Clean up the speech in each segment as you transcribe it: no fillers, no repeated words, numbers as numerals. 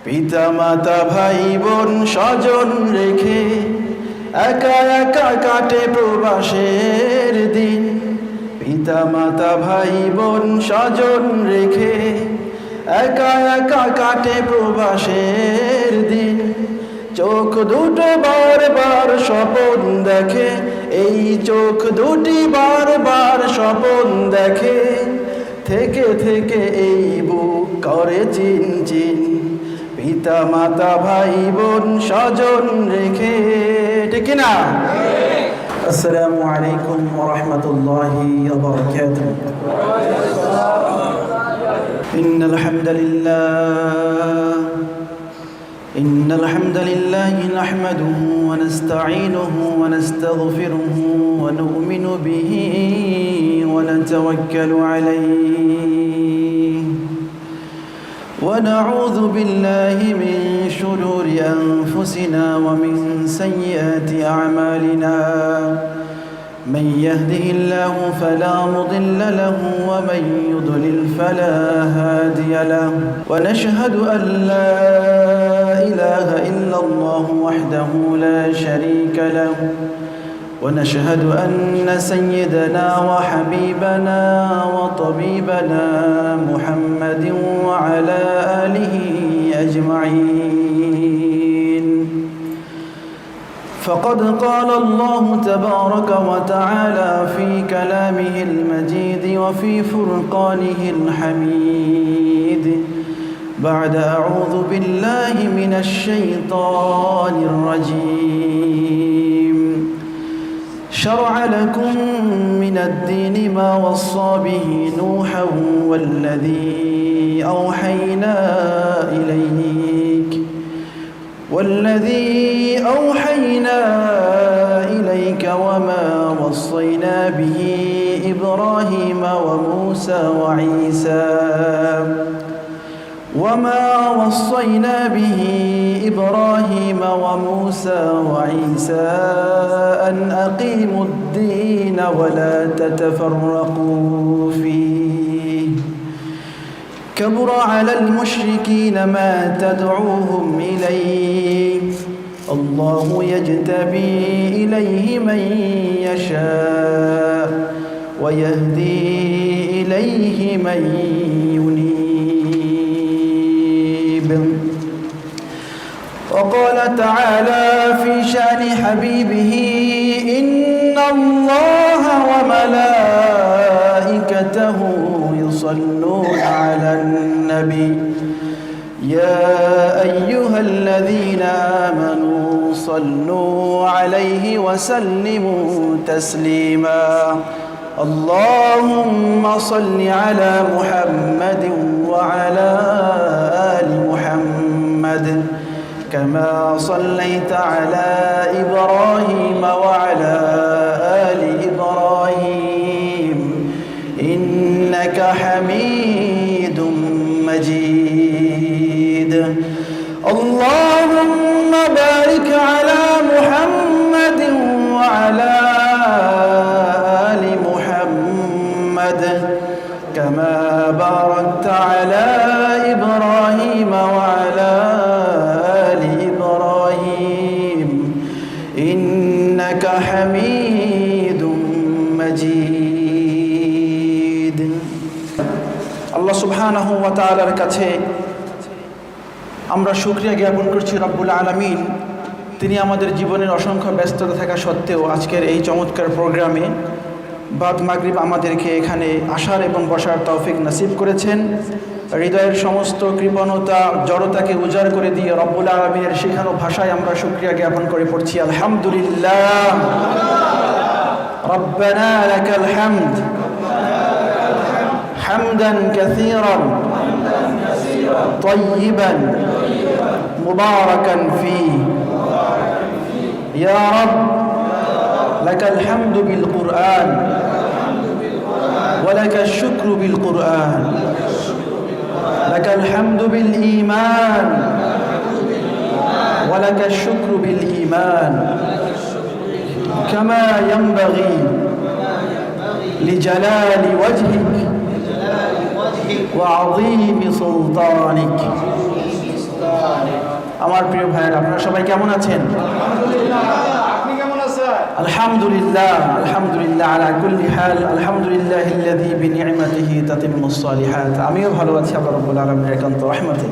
পিতা মাতা ভাই বোন স্বজন রেখে একা একা কাটে প্রবাসের দিন। পিতা মাতা ভাই বোন স্বজন রেখে একা একা কাটে প্রবাসের দিন। চোখ দুটো বারবার স্বপন দেখে, এই চোখ দুটি বারবার স্বপন দেখে। থেকে থেকে এই বুক করে চিনচিন। পিতা মাতা ভাই বোন স্বজন রেখে, ঠিক না? আসসালামু আলাইকুম ওয়া রাহমাতুল্লাহি ওয়া বারাকাতুহু। ইন্নাল হামদালিল্লাহি নাহমাদুহু ওয়া নাস্তাঈনুহু ওয়া নাস্তাগফিরুহু ওয়া নু'মিনু বিহি ওয়া নাতাওয়াক্কালু আলাইহি ওয়া নাউযু বিল্লাহি মিন শুরুরি আনফুসিনা ওয়া মিন সাইয়্যাতি আ'মালিনা। من يهده الله فلا مضل له ومن يضلل فلا هادي له ونشهد أن لا إله إلا الله وحده لا شريك له ونشهد أن سيدنا وحبيبنا وطبيبنا محمد وعلى آله أجمعين. فقد قال الله تبارك وتعالى في كلامه المجيد وفي فرقانه الحميد بعد أعوذ بالله من الشيطان الرجيم. شرع لكم من الدين ما وصى به نوحا والذي أوحينا إليك وما وصينا به إبراهيم وموسى وعيسى أن أقيموا الدين ولا تتفرقوا فيه. كبر على المشركين ما تدعوهم إليه. الله يجتبي إليه من يشاء ويهدي إليه من ينيب. وقال تعالى في شأن حبيبه: إن الله وملائكته يصلون على النبي يا أيها الذين آمنوا صلوا عليه وسلموا تسليما. اللهم صل على محمد وعلى آل محمد كما صليت على إبراهيم وعلى آل إبراهيم إنك حميد مجيد. اللهم بارك على محمد وعلى آل محمد كما باركت على إبراهيم وعلى آل إبراهيم إنك حميد مجيد. আল্লাহ সুবহানাহু ওয়া তাআলার কাছে আমরা শুকরিয়া জ্ঞাপন করছি রব্বুল আলামিন। তিনি আমাদের জীবনের অসংখ্য ব্যস্ততা থাকা সত্ত্বেও আজকের এই চমৎকার প্রোগ্রামে বাদ মাগরিব আমাদেরকে এখানে আসার এবং বসার তৌফিক নসিব করেছেন। হৃদয়ের সমস্ত কৃপণতা জড়তাকে উজাড় করে দিয়ে রব্বুল আলামিনের শেখানো ভাষায় আমরা শুকরিয়া জ্ঞাপন করে পড়ছি আলহামদুলিল্লাহ। রব্বানা লাকাল হামদ হামদান কাসীরান طيبا مباركا فيه. يا رب لك الحمد بالقرآن ولك الشكر بالقرآن. لك الحمد بالإيمان ولك الشكر بالإيمان كما ينبغي لجلال وجهك وعظيم سلطانك. আমার প্রিয় ভাইয়েরা, আপনারা সবাই কেমন আছেন? আপনি কেমন আছেন? আলহামদুলিল্লাহ, আলহামদুলিল্লাহ আলা কুল্লি হাল, আলহামদুলিল্লাহিল্লাযী বিনি'মাতিহি তাতিম্মুস সালিহাত। আমিও ভালো আছি আল্লাহ রাব্বুল আলামিনের একান্ত রহমতে।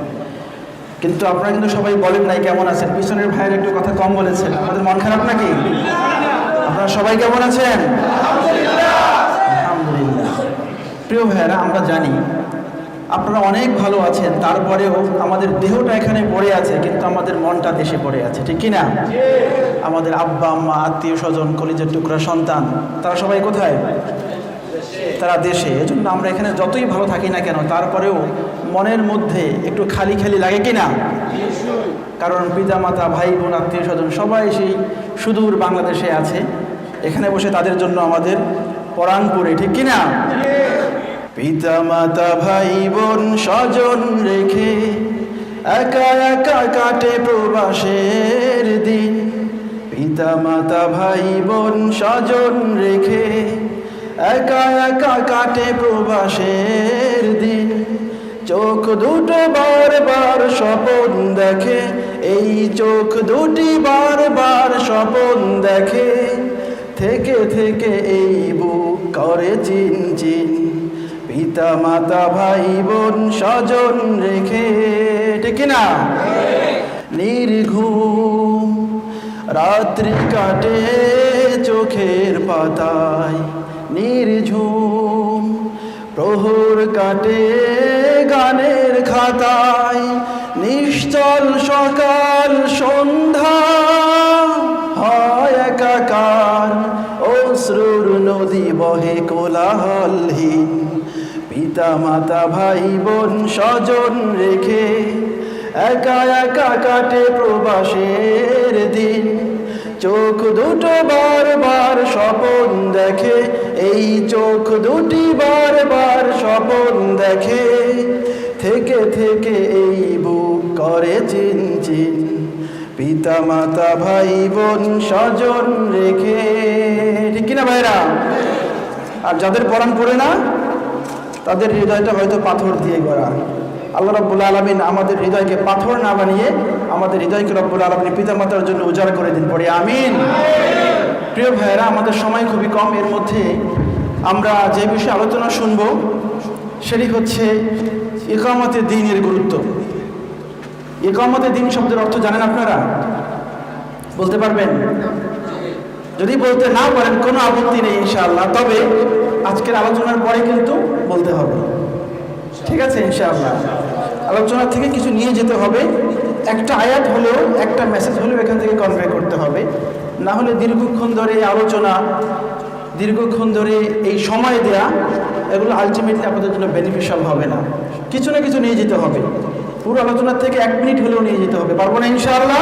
কিন্তু আপনারা কিন্তু সবাই বলেন নাই কেমন আছেন। পিছনের ভাইয়ের একটু কথা কম বলেছেন। আমাদের মন খারাপ নাকি? আপনারা সবাই কেমন আছেন? আলহামদুলিল্লাহ। প্রিয় ভাইয়েরা, আমরা জানি আপনারা অনেক ভালো আছেন, তারপরেও আমাদের দেহটা এখানে পড়ে আছে, কিন্তু আমাদের মনটা দেশে পড়ে আছে, ঠিক কিনা? আমাদের আব্বা আম্মা, আত্মীয় স্বজন, কলিজার টুকরা সন্তান, তারা সবাই কোথায়? তারা দেশে। এজন্য আমরা এখানে যতই ভালো থাকি না কেন, তারপরেও মনের মধ্যে একটু খালি খালি লাগে কিনা? কারণ পিতা মাতা, ভাই বোন, আত্মীয় স্বজন সবাই সেই সুদূর বাংলাদেশে আছে। এখানে বসে তাদের জন্য আমাদের পরাণ পড়ে, ঠিক কিনা? পিতা মাতা, ভাই বোন, স্বজন রেখে একা একা কাটে প্রবাসের দিন। পিতা মাতা, ভাই বোন, স্বজন রেখে একা একা কাটে প্রবাসের দিন। চোখ দুটো বারবার স্বপন দেখে, এই চোখ দুটি বারবার স্বপন দেখে। থেকে থেকে এই বুক করে চিনচিন। পিতা মাতা, ভাই বোন, স্বজন রেখে, ঠিক না? নির্ঘুম রাত্রি কাটে চোখের পাতায়, নির্ঝুম প্রহর কাটে গানের খাতায়। নিশ্চল সকাল সন্ধ্যা হয় একাকার, অশ্রুর নদী বহে কোলাহলহীন। পিতা মাতা, ভাই বোন, স্বজন রেখে একা একা কাটে প্রবাসের দিন। চোখ দুটো বারবার স্বপন দেখে, এই চোখ দুটি বারবার স্বপন দেখে। থেকে থেকে এই বুক করে চিনচিন। পিতা মাতা, ভাই বোন, স্বজন রেখে, ঠিক কিনা ভাইরা? আর যাদের পরাণ পড়ে না, তাদের হৃদয়টা হয়তো পাথর দিয়ে গড়া। আল্লাহ রাব্বুল আলামিন আমাদের হৃদয়কে পাথর না বানিয়ে আমাদের হৃদয়কে রব্বুল আলামিন পিতা মাতার জন্য উজাড় করে দিন, পড়ে আমিন। প্রিয় ভাইয়েরা, আমাদের সময় খুবই কম। এর মধ্যে আমরা যে বিষয়ে আলোচনা শুনবো সেটি হচ্ছে ইকামতে দ্বীনের গুরুত্ব। ইকামতে দ্বীন শব্দের অর্থ জানেন আপনারা? বলতে পারবেন? যদি বলতে না পারেন কোনো আপত্তি নেই ইনশাআল্লাহ, তবে আজকের আলোচনার পরে কিন্তু বলতে হবে, ঠিক আছে? ইনশাআল্লাহ আলোচনা থেকে কিছু নিয়ে যেতে হবে। একটা আয়াত হলেও, একটা মেসেজ হলেও এখান থেকে কনভে করতে হবে। না হলে দীর্ঘক্ষণ ধরে এই আলোচনা, দীর্ঘক্ষণ ধরে এই সময় দেয়া, এগুলো আলটিমেটলি আপনাদের জন্য বেনিফিশিয়াল হবে না। কিছু না কিছু নিয়ে যেতে হবে। পুরো আলোচনার থেকে 1 মিনিট হলেও নিয়ে যেতে হবে। পারবো না ইনশাআল্লাহ?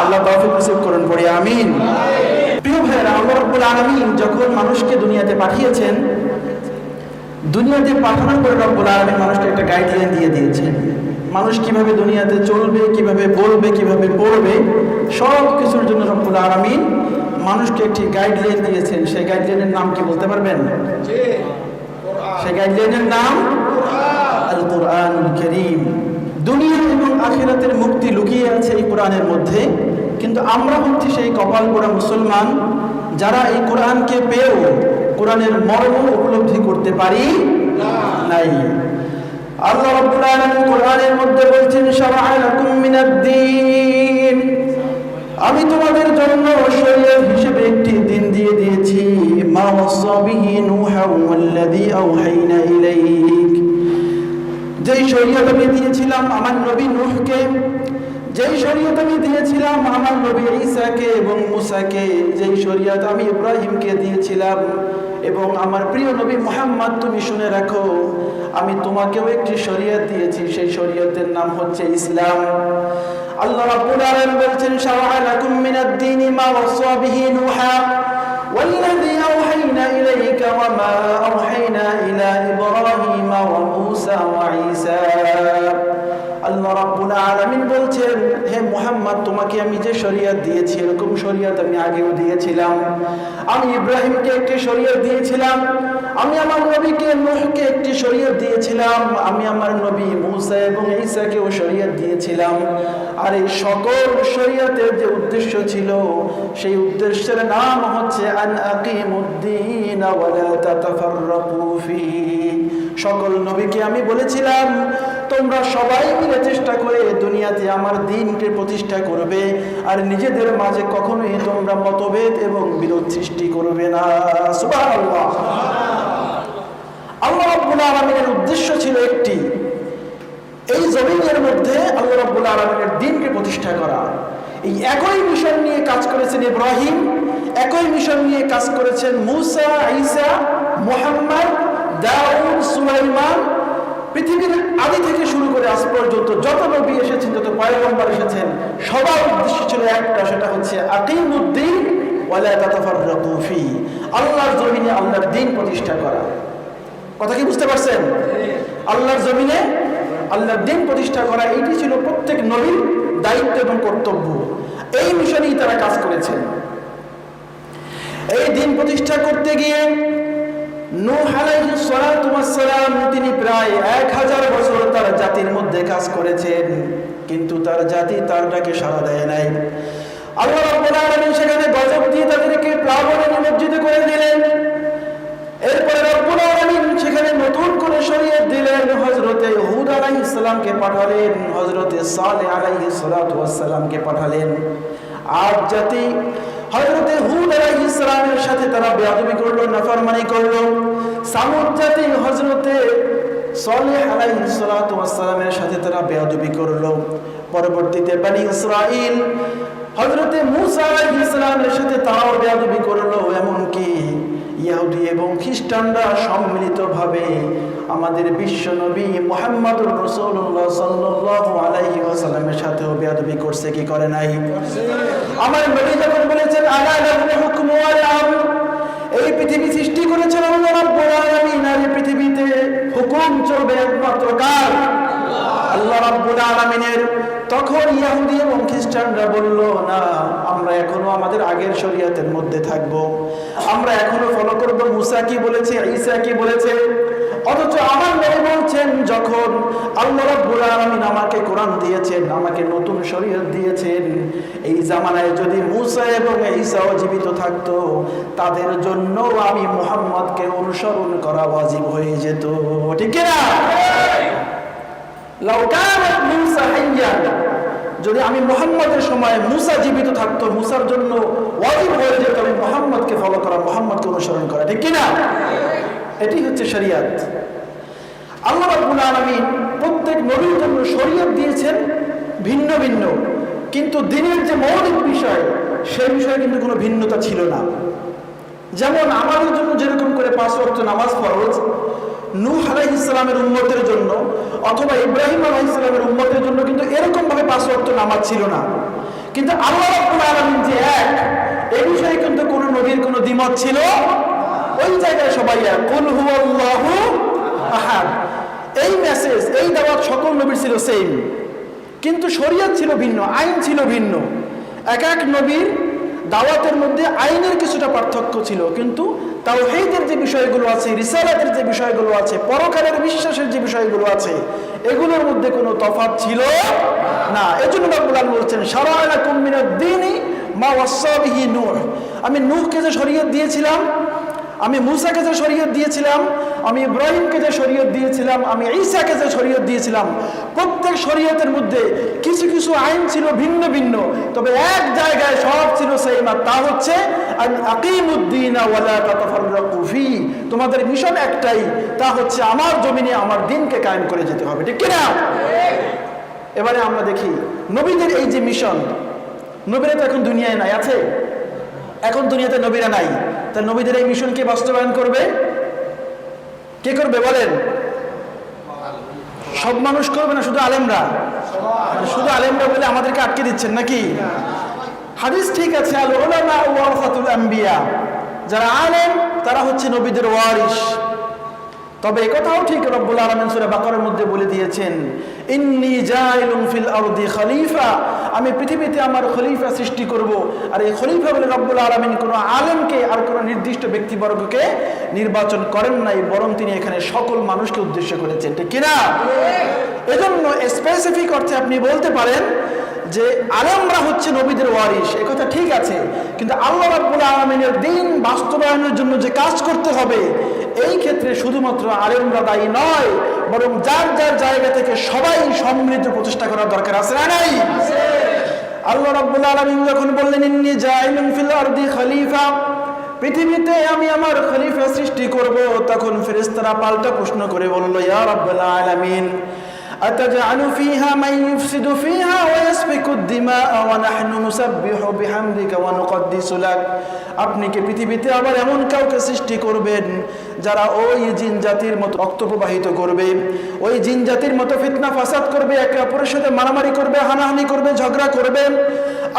আল্লাহ তৌফিক নসিব করুন, পড়ি আমিন। প্রিয় ভাইয়েরা, আল্লাহ রাব্বুল আলামিন যখন মানুষকে দুনিয়াতে পাঠিয়েছেন, দুনিয়াতে পাঠানোর পরে রব্বুল আলামিন মানুষকে একটা গাইডলাইন দিয়ে দিয়েছেন। মানুষ কিভাবে দুনিয়াতে চলবে, কিভাবে বলবে, কিভাবে পড়বে, সব কিছুর জন্য রব্বুল আলামিন মানুষকে একটি গাইডলাইন দিয়েছেন। সেই গাইডলাইনের নাম কি বলতে পারবেন? সেই গাইডলাইনের নাম আল কুরআনুল কারীম। দুনিয়া এবং আখিরাতের মুক্তি লুকিয়ে আছে এই কোরআনের মধ্যে। কিন্তু আমরা হচ্ছি সেই কপাল পোড়া মুসলমান যারা এই কোরআনকে পেয়েও কোরআনের মর্ম উপলব্ধি করতে পারি নাই। আল্লাহ রাব্বুল আলামিন কোরআনের মধ্যে বলছেন, শারা'a লাকুম মিনাদ-দীন, আমি তোমাদের জন্য শরীয়ত হিসেবে একটি দিন দিয়ে দিয়েছি। মা ওয়াসা বিহি নূহা ওয়াল্লাযী আওহাইনা ইলাইক, যেই শরীয়ত আমি দিয়েছিলাম আমার নবী নূহকে, যেই শরীয়ত আমি দিয়েছিলাম আমার নবী ঈসাকে এবং মুসাকে, যেই শরীয়ত আমি ইব্রাহিমকে দিয়েছিলাম এবং আমার প্রিয় নবী মুহাম্মদ, তুমি শুনে রাখো আমি তোমাকেও একটি শরীয়ত দিয়েছি। সেই শরীয়তের নাম হচ্ছে ইসলাম। আল্লাহ রাব্বুল আলামিন বলছেন, শারা'a লাকুম মিনাদ-দীনি মা ওয়াসা বিহি নূহা ওয়াল্লাযী আওহাইনা ইলাইকা ওয়া মা আওহাইনা ইলা ইব্রাহিমা ওয়া মূসা ওয়া ঈসা। আল্লাহ রাব্বুল আলামিন বলছেন, হে মুহাম্মদ, তোমাকে আমি যে শরীয়ত দিয়েছি এরকম শরীয়ত আমি আগেও দিয়েছিলাম। আমি ইব্রাহিমকে একটি শরীয়ত দিয়েছিলাম, আমি আমার নবীকে নূহকে একটি শরীয়ত দিয়েছিলাম, আমি আমার নবী মূসা এবং ঈসাকেও শরীয়ত দিয়েছিলাম। আর এই সকল শরীয়তের যে উদ্দেশ্য ছিল, সেই উদ্দেশ্যের নাম হচ্ছে আন আকিমুদ্দিন ওয়া লা তাতাফাররাকু ফীহি। সকল নবীকে আমি বলেছিলাম তোমরা সবাই মিলে চেষ্টা করে দুনিয়াতে আমার দ্বীনকে প্রতিষ্ঠা করবে, আর নিজেদের মাঝে কখনোই তোমরা মতভেদ এবং বিরোধ সৃষ্টি করবে না। সুবহানাল্লাহ। আল্লাহ রাব্বুল আলামিনের উদ্দেশ্য ছিল একটি, এই জমিনের মধ্যে আল্লাহ রাব্বুল আলামিনের দ্বীনকে প্রতিষ্ঠা করা। এই একই মিশন নিয়ে কাজ করেছেন ইব্রাহিম, একই মিশন নিয়ে কাজ করেছেন মূসা, ঈসা, মুহাম্মদ, দাউদ, সুলাইমান। পৃথিবীর আদি থেকে শুরু করে আজ পর্যন্ত যত নবী এসেছেন, যত পয়গম্বর এসেছেন, সবার উদ্দেশ্য ছিল একটা, সেটা হচ্ছে আকিমুদ্দিন ওয়া লা তাতাফাররাকু ফীহি। আল্লাহর জমিনে আল্লাহর দ্বীন প্রতিষ্ঠা করা। কথা কি বুঝতে পারছেন? আল্লাহর জমিনে আল্লাহর দ্বীন প্রতিষ্ঠা করা, এটি ছিল প্রত্যেক নবীর দায়িত্ব এবং কর্তব্য। এই মিশনেই তারা কাজ করেছেন। এই দ্বীন প্রতিষ্ঠা করতে গিয়ে নূহ আলাইহিস সালাতু ওয়াস সালাম তিনি প্রায় 1000 বছর তার জাতির মধ্যে কাজ করেছেন, কিন্তু তার জাতি তার ডাকে সাড়া দেয় নাই। আল্লাহ রাব্বুল আলামিন সেখানে গজব দিয়ে তাদেরকে প্লাবনে নিমজ্জিত করে দিলেন। এরপরে রব্বুল আলামিন সেখানে নতুন করে শরীয়ত দিলেন। হযরতে হুদ আলাইহিস সালামকে পাঠালেন, হযরতে সালেহ আলাইহিস সালাতু ওয়াস সালামকে পাঠালেন। আজ জাতি হযরতে হুদ আলাইহিস সালামের সাথে তারা বেয়াদবি করলো, নাফরমানি করলো। সামুদ জাতি হযরতে সালেহ আলাইহিস সালাতু ওয়াস সালামের সাথে তারা বেয়াদবি করলো। পরবর্তীতে বনি ইসরাইল হযরতে মূসা আলাইহিস সালামের সাথে তারাও বেয়াদবি করলো। এমনকি ইহুদি এবং খ্রিস্টানরা সম্মিলিতভাবে আমাদের বিশ্ব নবী মুহাম্মদুর রাসূলুল্লাহ সাল্লাল্লাহু আলাইহি ওয়াসাল্লামের সাথেও বেয়াদবি করছে কি করে নাই? আমার নবী যখন বলেছেন আলা লাহুল হুকমু ওয়াল আমর, এই পৃথিবী সৃষ্টি করেছেন আল্লাহ রাব্বুল আলামিন, আর এই পৃথিবীতে হুকুম চলবে একমাত্র কার? আল্লাহ রাব্বুল আলামিনের। তখন ইহুদি এবং খ্রিস্টানরা বলল, না, আমরা এখনো আমাদের আগের শরীয়তের মধ্যে থাকব, আমরা এখনো ফলো করব মূসা কি বলেছে, ঈসা কি বলেছে। অথচ আমার নবী বলছেন, যখন আল্লাহ রাব্বুল আলামিন আমাকে কোরআন দিয়েছেন, আমাকে নতুন শরীয়ত দিয়েছেন, এই জামানায় যদি মূসা এবং ঈসাও জীবিত থাকতো, তাদের জন্য আমি মুহাম্মদকে অনুসরণ করা ওয়াজিব হয়ে যেত। ঠিক না? লাউ কানাত মূসা হাইয়ান, যদি আমি মুহাম্মদের সময় মূসা জীবিত থাকতো, মূসার জন্য ওয়াজিব হয়ে যেত আমি মুহাম্মদকে ফলো করা, মুহাম্মদকে অনুসরণ করা। ঠিক কি না? এটি হচ্ছে শরীয়ত। আল্লাহ রাব্বুল আলামিন প্রত্যেক নবীর জন্য শরীয়ত দিয়েছেন ভিন্ন ভিন্ন, কিন্তু দ্বীনের যে মৌলিক বিষয়, সেই বিষয়ে কিন্তু কোনো ভিন্নতা ছিল না। যেমন আমাদের জন্য যেরকম করে 5 ওয়াক্ত নামাজ ফরজ, নূহ আলাইহিস সালামের উম্মতের জন্য অথবা ইব্রাহিম আলাইহিস সালামের উম্মতের জন্য কিন্তু এরকম ভাবে 5 ওয়াক্ত নামাজ ছিল না। কিন্তু আল্লাহ রাব্বুল আলামিন যে এক, এই বিষয়ে কিন্তু কোনো নবীর কোনো দ্বিমত ছিল। ওই জায়গায় সবাই এক, কুল হুয়াল্লাহু আহাদ, এই মেসেজ, এই দাওয়াত সকল নবীর ছিল সেম, কিন্তু শরীয়ত ছিল ভিন্ন, আইন ছিল ভিন্ন। এক এক নবীর দাওয়াতের মধ্যে আইনের কিছুটা পার্থক্য ছিল, কিন্তু তাওহীদের যে বিষয়গুলো আছে, রিসালাতের যে বিষয়গুলো আছে, পরকালের বিশ্বাসের যে বিষয়গুলো আছে, এগুলোর মধ্যে কোনো তফাৎ ছিল না। এজন্য রাব্বুল আলামিন বলছেন, শারা'a লাকুম মিনাদ-দীনি মা ওয়াসসা বিহি নূহ, আমি নূহকে যে শরীয়ত দিয়েছিলাম, আমি মূসাকে যে শরীয়ত দিয়েছিলাম, আমি ইব্রাহিমকে যে শরীয়ত দিয়েছিলাম, আমি ঈসাকে যে শরীয়ত দিয়েছিলাম, প্রত্যেক শরীয়তের মধ্যে কিছু কিছু আইন ছিল ভিন্ন ভিন্ন, তবে এক জায়গায় সব ছিল সেম, আর তা হচ্ছে আন আকিমুদ্দিন ওয়া লা তাতাফাররাকু ফি। তোমাদের মিশন একটাই, তা হচ্ছে আমার জমিনে আমার দ্বীনকে কায়েম করে যেতে হবে। ঠিক কি না? এবারে আমরা দেখি নবীদের এই যে মিশন, নবীরা তো এখন দুনিয়ায় নাই, আছে? এখন দুনিয়াতে নবীরা নাই, তা নবীদের এই মিশন কে বাস্তবায়ন করবে? কে করবে বলেন? সব মানুষ করবে না, শুধু আলেমরা? শুধু আলেমরা বলে আমাদেরকে আটকে দিচ্ছেন নাকি? হাদিস ঠিক আছে, আল উলামা ওয়ারাসাতুল আম্বিয়া, যারা আলেম তারা হচ্ছে নবীদের ওয়ারিস। তবে একথাও ঠিক, রব্বুল আলামিন সূরা বাকারার মধ্যে বলে দিয়েছেন, ইন্নী জাইলুন ফিল আরদি খলিফা, আমি পৃথিবীতে আমার খলিফা সৃষ্টি করব। আর এই খলিফা বলে রব্বুল আলামিন কোনো আলেমকে আর কোনো নির্দিষ্ট ব্যক্তিবর্গকে নির্বাচন করেন নাই, বরং তিনি এখানে সকল মানুষকে উদ্দেশ্য করেছেন, ঠিক কিনা? এজন্য স্পেসিফিক অর্থে আপনি বলতে পারেন যে আলেমরা হচ্ছে নবীদের ওয়ারিস, একথা ঠিক আছে, কিন্তু আল্লাহ রাব্বুল আলামিনের দ্বীন বাস্তবায়নের জন্য যে কাজ করতে হবে এই ক্ষেত্রে শুধুমাত্র আলেমরা দায়ী নয়, বরং যার যার জায়গা থেকে সবাই সম্মিলিত প্রচেষ্টা করার দরকার আছে না নাই? আল্লাহ রাব্বুল আলামিন যখন বললেন ইন্নী জাইলুন ফিল আরদি খলিফা, পৃথিবীতে আমি আমার খলিফা সৃষ্টি করব, তখন ফেরেশতারা পাল্টা প্রশ্ন করে বলল, ইয়া রাব্বুল আলামিন আতাজআলু ফিহা মান ইফসিদু ফিহা ওয়া ইয়াসফিকু আদ-দিমাআ ওয়া নাহনু নুসাব্বিহু বিহামদিকা ওয়া নুকদ্দিসু লাক, আপনি কি পৃথিবীতে আবার এমন কাউকে সৃষ্টি করবেন যারা ওই জিন জাতির মতো রক্ত প্রবাহিত করবে, ওই জিন জাতির মতো ফিতনা ফাসাদ করবে, একে অপরের সাথে মারামারি করবে, হানাহানি করবে, ঝগড়া করবে?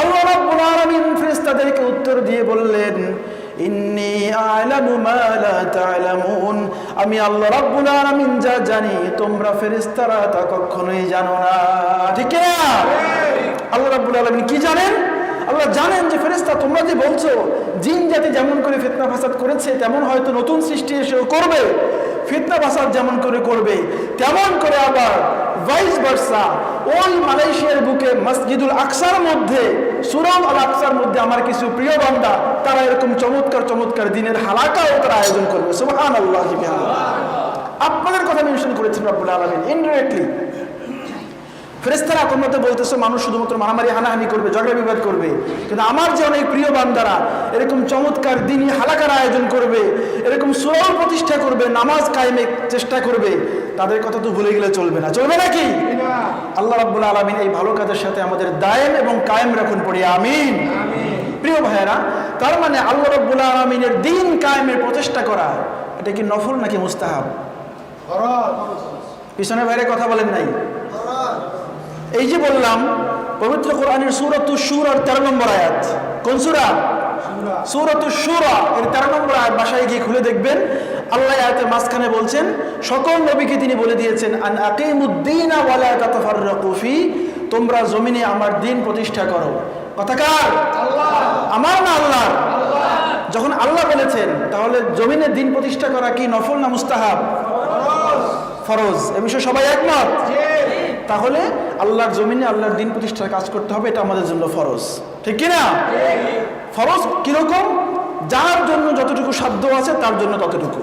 আল্লাহ রাব্বুল আলামিন ফেরেশতাদেরকে উত্তর দিয়ে বললেন, ইন্নী আ'লামু মা লা তা'লামুন, আমি আল্লাহ রাব্বুল আলামিন যা জানি তোমরা ফেরেশতারা তা কখনোই জানো না, ঠিক না? আল্লাহ রাব্বুল আলামিন কি জানেন? আল্লাহ জানেন যে ফেরেশতা তোমরা যে বলছো জিন জাতি যেমন করে ফিতনা ফাসাদ করেছে তেমন হয়তো নতুন সৃষ্টি এসেও করবে, ফিতনা ফাসাদ যেমন করে করবে তেমন করে আবার ভাইস ভার্সা ওই মালয়েশিয়ার বুকে মসজিদুল আকসার মধ্যে, সুরাম আল আকসার মধ্যে আমার কিছু প্রিয় বান্দা তারা এরকম চমৎকার চমৎকার দিনের হালাকাও তারা আয়োজন করবে। সুবহানাল্লাহ, আপনাদের কথা মেনশন করেছেন রব্বুল আলামিন ইনডাইরেক্টলি। ফেরেশতারা তোমরা তো বলতেছো মানুষ শুধুমাত্র মারামারি হানাহানি করবে, ঝগড়া বিবাদ করবে, কিন্তু আমার যে অনেক প্রিয় বান্দারা এরকম চমৎকার দিনই হালাকার আয়োজন করবে, এরকম সূরা প্রতিষ্ঠা করবে, নামাজ কায়েমে চেষ্টা করবে, তাদের কথা তো ভুলে গেলে চলবে না, চলবে নাকি? আল্লাহ রাব্বুল আলামিন এই ভালো কাজের সাথে আমাদের দায়েম এবং কায়েম রাখুন, পড়ি আমিন। প্রিয় ভাইয়েরা, তার মানে আল্লাহ রাব্বুল আলামিনের দ্বীন কায়েমের প্রচেষ্টা করা এটা কি নফল নাকি মুস্তাহাব? পিছনে বাইরে কথা বলেন নাই? এই যে বললাম পবিত্র কোরআনের সূরাতুশ শূরার 13 নম্বর আয়াত, কোন সূরা? সূরাতুশ শূরা এর 13 নম্বর আয়াত বাসায় গিয়ে খুলে দেখবেন। আল্লাহ আয়াতের মাঝখানে বলছেন সকল নবীকে তিনি বলে দিয়েছেন, আন আকিমুদ্দীনা ওয়া লা তাতাফাররাকু ফি, তোমরা জমিনে আমার দ্বীন প্রতিষ্ঠা করো। কথা কার? আল্লাহ। আমার না আল্লাহর? যখন আল্লাহ বলেছেন তাহলে জমিনে দ্বীন প্রতিষ্ঠা করা কি নফল না মুস্তাহাব? ফরজ। এ বিষয়ে সবাই একমত? তাহলে আল্লাহর জমিনে আল্লাহর দ্বীন প্রতিষ্ঠার কাজ করতে হবে, এটা আমাদের জন্য ফরজ, ঠিক কিনা? ফরজ কিরকম? যার জন্য যতটুকু সাধ্য আছে তার জন্য ততটুকু।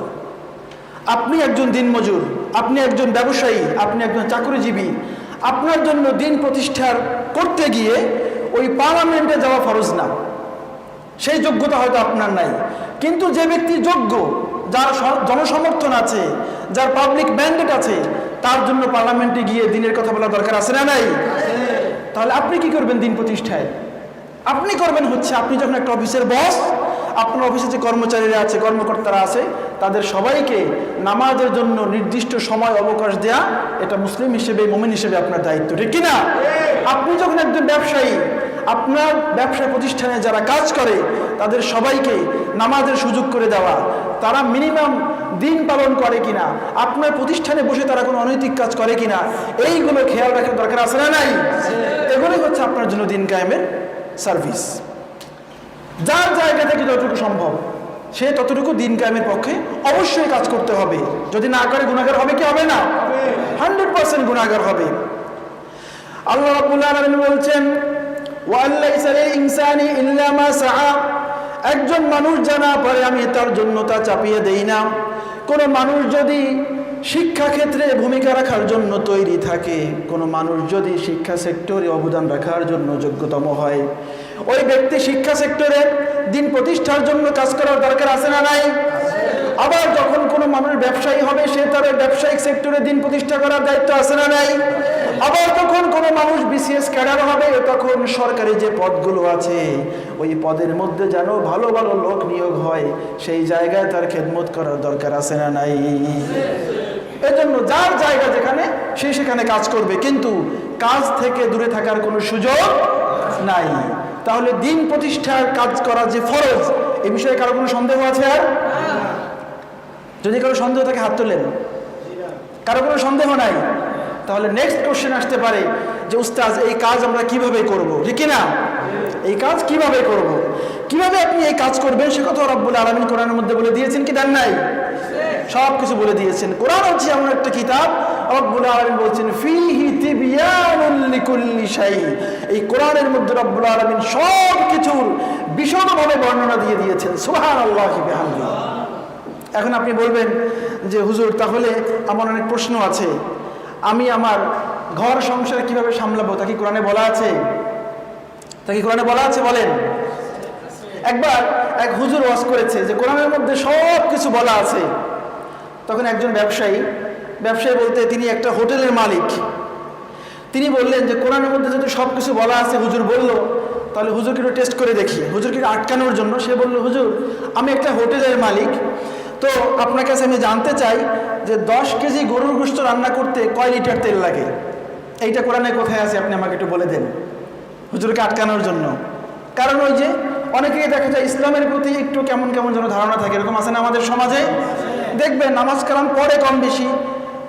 আপনি একজন দিনমজুর, আপনি একজন ব্যবসায়ী, আপনি একজন চাকরিজীবী, আপনার জন্য দ্বীন প্রতিষ্ঠার করতে গিয়ে ওই পার্লামেন্টে যাওয়া ফরজ না, সেই যোগ্যতা হয়তো আপনার নাই। কিন্তু যে ব্যক্তি যোগ্য, যার জনসমর্থন আছে, যার পাবলিক ম্যান্ডেট আছে, তার জন্য পার্লামেন্টে গিয়ে দ্বীনের কথা বলা দরকার আছে না নাই? তাহলে আপনি কি করবেন দ্বীন প্রতিষ্ঠায়? আপনি করবেন হচ্ছে, আপনি যখন একটা অফিসের বস, আপনার অফিসে যে কর্মচারীরা আছে, কর্মকর্তারা আছে, তাদের সবাইকে নামাজের জন্য নির্দিষ্ট সময় অবকাশ দেয়া, এটা মুসলিম হিসেবে, মুমিন হিসেবে আপনার দায়িত্ব, ঠিক কিনা? আপনি যখন একজন ব্যবসায়ী, আপনার ব্যবসা প্রতিষ্ঠানে যারা কাজ করে তাদের সবাইকে নামাজের সুযোগ করে দেওয়া, তারা মিনিমাম দিন পালন করে কিনা, আপনার প্রতিষ্ঠানে বসে তারা কোনো অনৈতিক কাজ করে কিনা, এইগুলো খেয়াল রাখার দরকার আছে না নাই? এগুলোই হচ্ছে আপনার জন্য দিন কায়েমের সার্ভিস। যার জায়গা থেকে যতটুকু সম্ভব সে ততটুকু দিন কায়েমের পক্ষে অবশ্যই কাজ করতে হবে। যদি না করে গুনাহগার হবে কি হবে না? 100% গুনাহগার হবে। আল্লাহ রাব্বুল আলামিন বলছেন, ওয়া লাইসা লিল ইনসানি ইল্লা মা সাআ, একজন মানুষ জানা পারে আমি তার জন্য তা চাপিয়ে দেই না। কোনো মানুষ যদি শিক্ষা ক্ষেত্রে ভূমিকা রাখার জন্য তৈরি থাকে, কোনো মানুষ যদি শিক্ষা সেক্টরে অবদান রাখার জন্য যোগ্যতম হয়, ওই ব্যক্তি শিক্ষা সেক্টরে দিন প্রতিষ্ঠার জন্য কাজ করার দরকার আছে না নাই? আবার যখন কোনো মানুষ ব্যবসায়ী হবে, সে তার ব্যবসায়িক সেক্টরে দিন প্রতিষ্ঠা করার দায়িত্ব আছে না নাই? আবার তখন কোনো মানুষ বিসিএস ক্যাডার হবে, তখন সরকারি যে পদগুলো আছে ওই পদের মধ্যে যেন ভালো ভালো লোক নিয়োগ হয়, সেই জায়গায় তার খেদমত করার দরকার আছে না নাই? এজন্য যার জায়গা যেখানে সে সেখানে কাজ করবে, কিন্তু কাজ থেকে দূরে থাকার কোনো সুযোগ নাই। তাহলে দিন প্রতিষ্ঠার কাজ করা যে ফরজ, এ বিষয়ে কারো কোনো সন্দেহ আছে? আর যদি কারো সন্দেহ থাকে হাত তোলেন। কারো কোনো সন্দেহ নাই? তাহলে নেক্সট কোশ্চেন আসতে পারে যে উস্তাজ এই কাজ আমরা কিভাবে করব, ঠিক না? এই কাজ কিভাবে করব, কিভাবে আপনি এই কাজ করবেন সে কথা রব্বুল আলামিন কোরআনের মধ্যে বলে দিয়েছেন কি দেন নাই? সব কিছু বলে দিয়েছেন। কোরআন হচ্ছে এমন একটা কিতাব, রব্বুল আলামিন বলছেন ফীহি তিবয়ানুল লিকুল্লি শাই। এই কোরআনের মধ্যে রব্বুল আলামিন সব কিছুর বিশদভাবে বর্ণনা দিয়ে দিয়েছেন। সুবহানাল্লাহি বিহামদিহি। এখন আপনি বলবেন যে হুজুর তাহলে আমার অনেক প্রশ্ন আছে, আমি আমার ঘর সংসার কিভাবে সামলাবো, তা কি কোরআনে বলা আছে? তা কি কোরআনে বলা আছে? বলেন। একবার এক হুজুর ওয়াজ করেছে যে কোরআনের মধ্যে সব কিছু বলা আছে। তখন একজন ব্যবসায়ী বলতে তিনি একটা হোটেলের মালিক, তিনি বললেন যে কোরআনের মধ্যে যদি সব কিছু বলা আছে হুজুর বলল, তাহলে হুজুরকে একটু টেস্ট করে দেখি। হুজুরকে আটকানোর জন্য সে বলল, হুজুর আমি একটা হোটেলের মালিক, তো আপনার কাছে আমি জানতে চাই যে 10 কেজি গরুর গোশত রান্না করতে কয় লিটার তেল লাগে? এইটা কোরআনে কোথায় আছে আপনি আমাকে একটু বলে দেন। হুজুরকে আটকানোর জন্য। কারণ ওই যে অনেকেই দেখা যায় ইসলামের প্রতি একটু কেমন কেমন যেন ধারণা থাকে, এরকম আছে না আমাদের সমাজে? দেখবেন নামাজ কালাম পড়ে কম বেশি,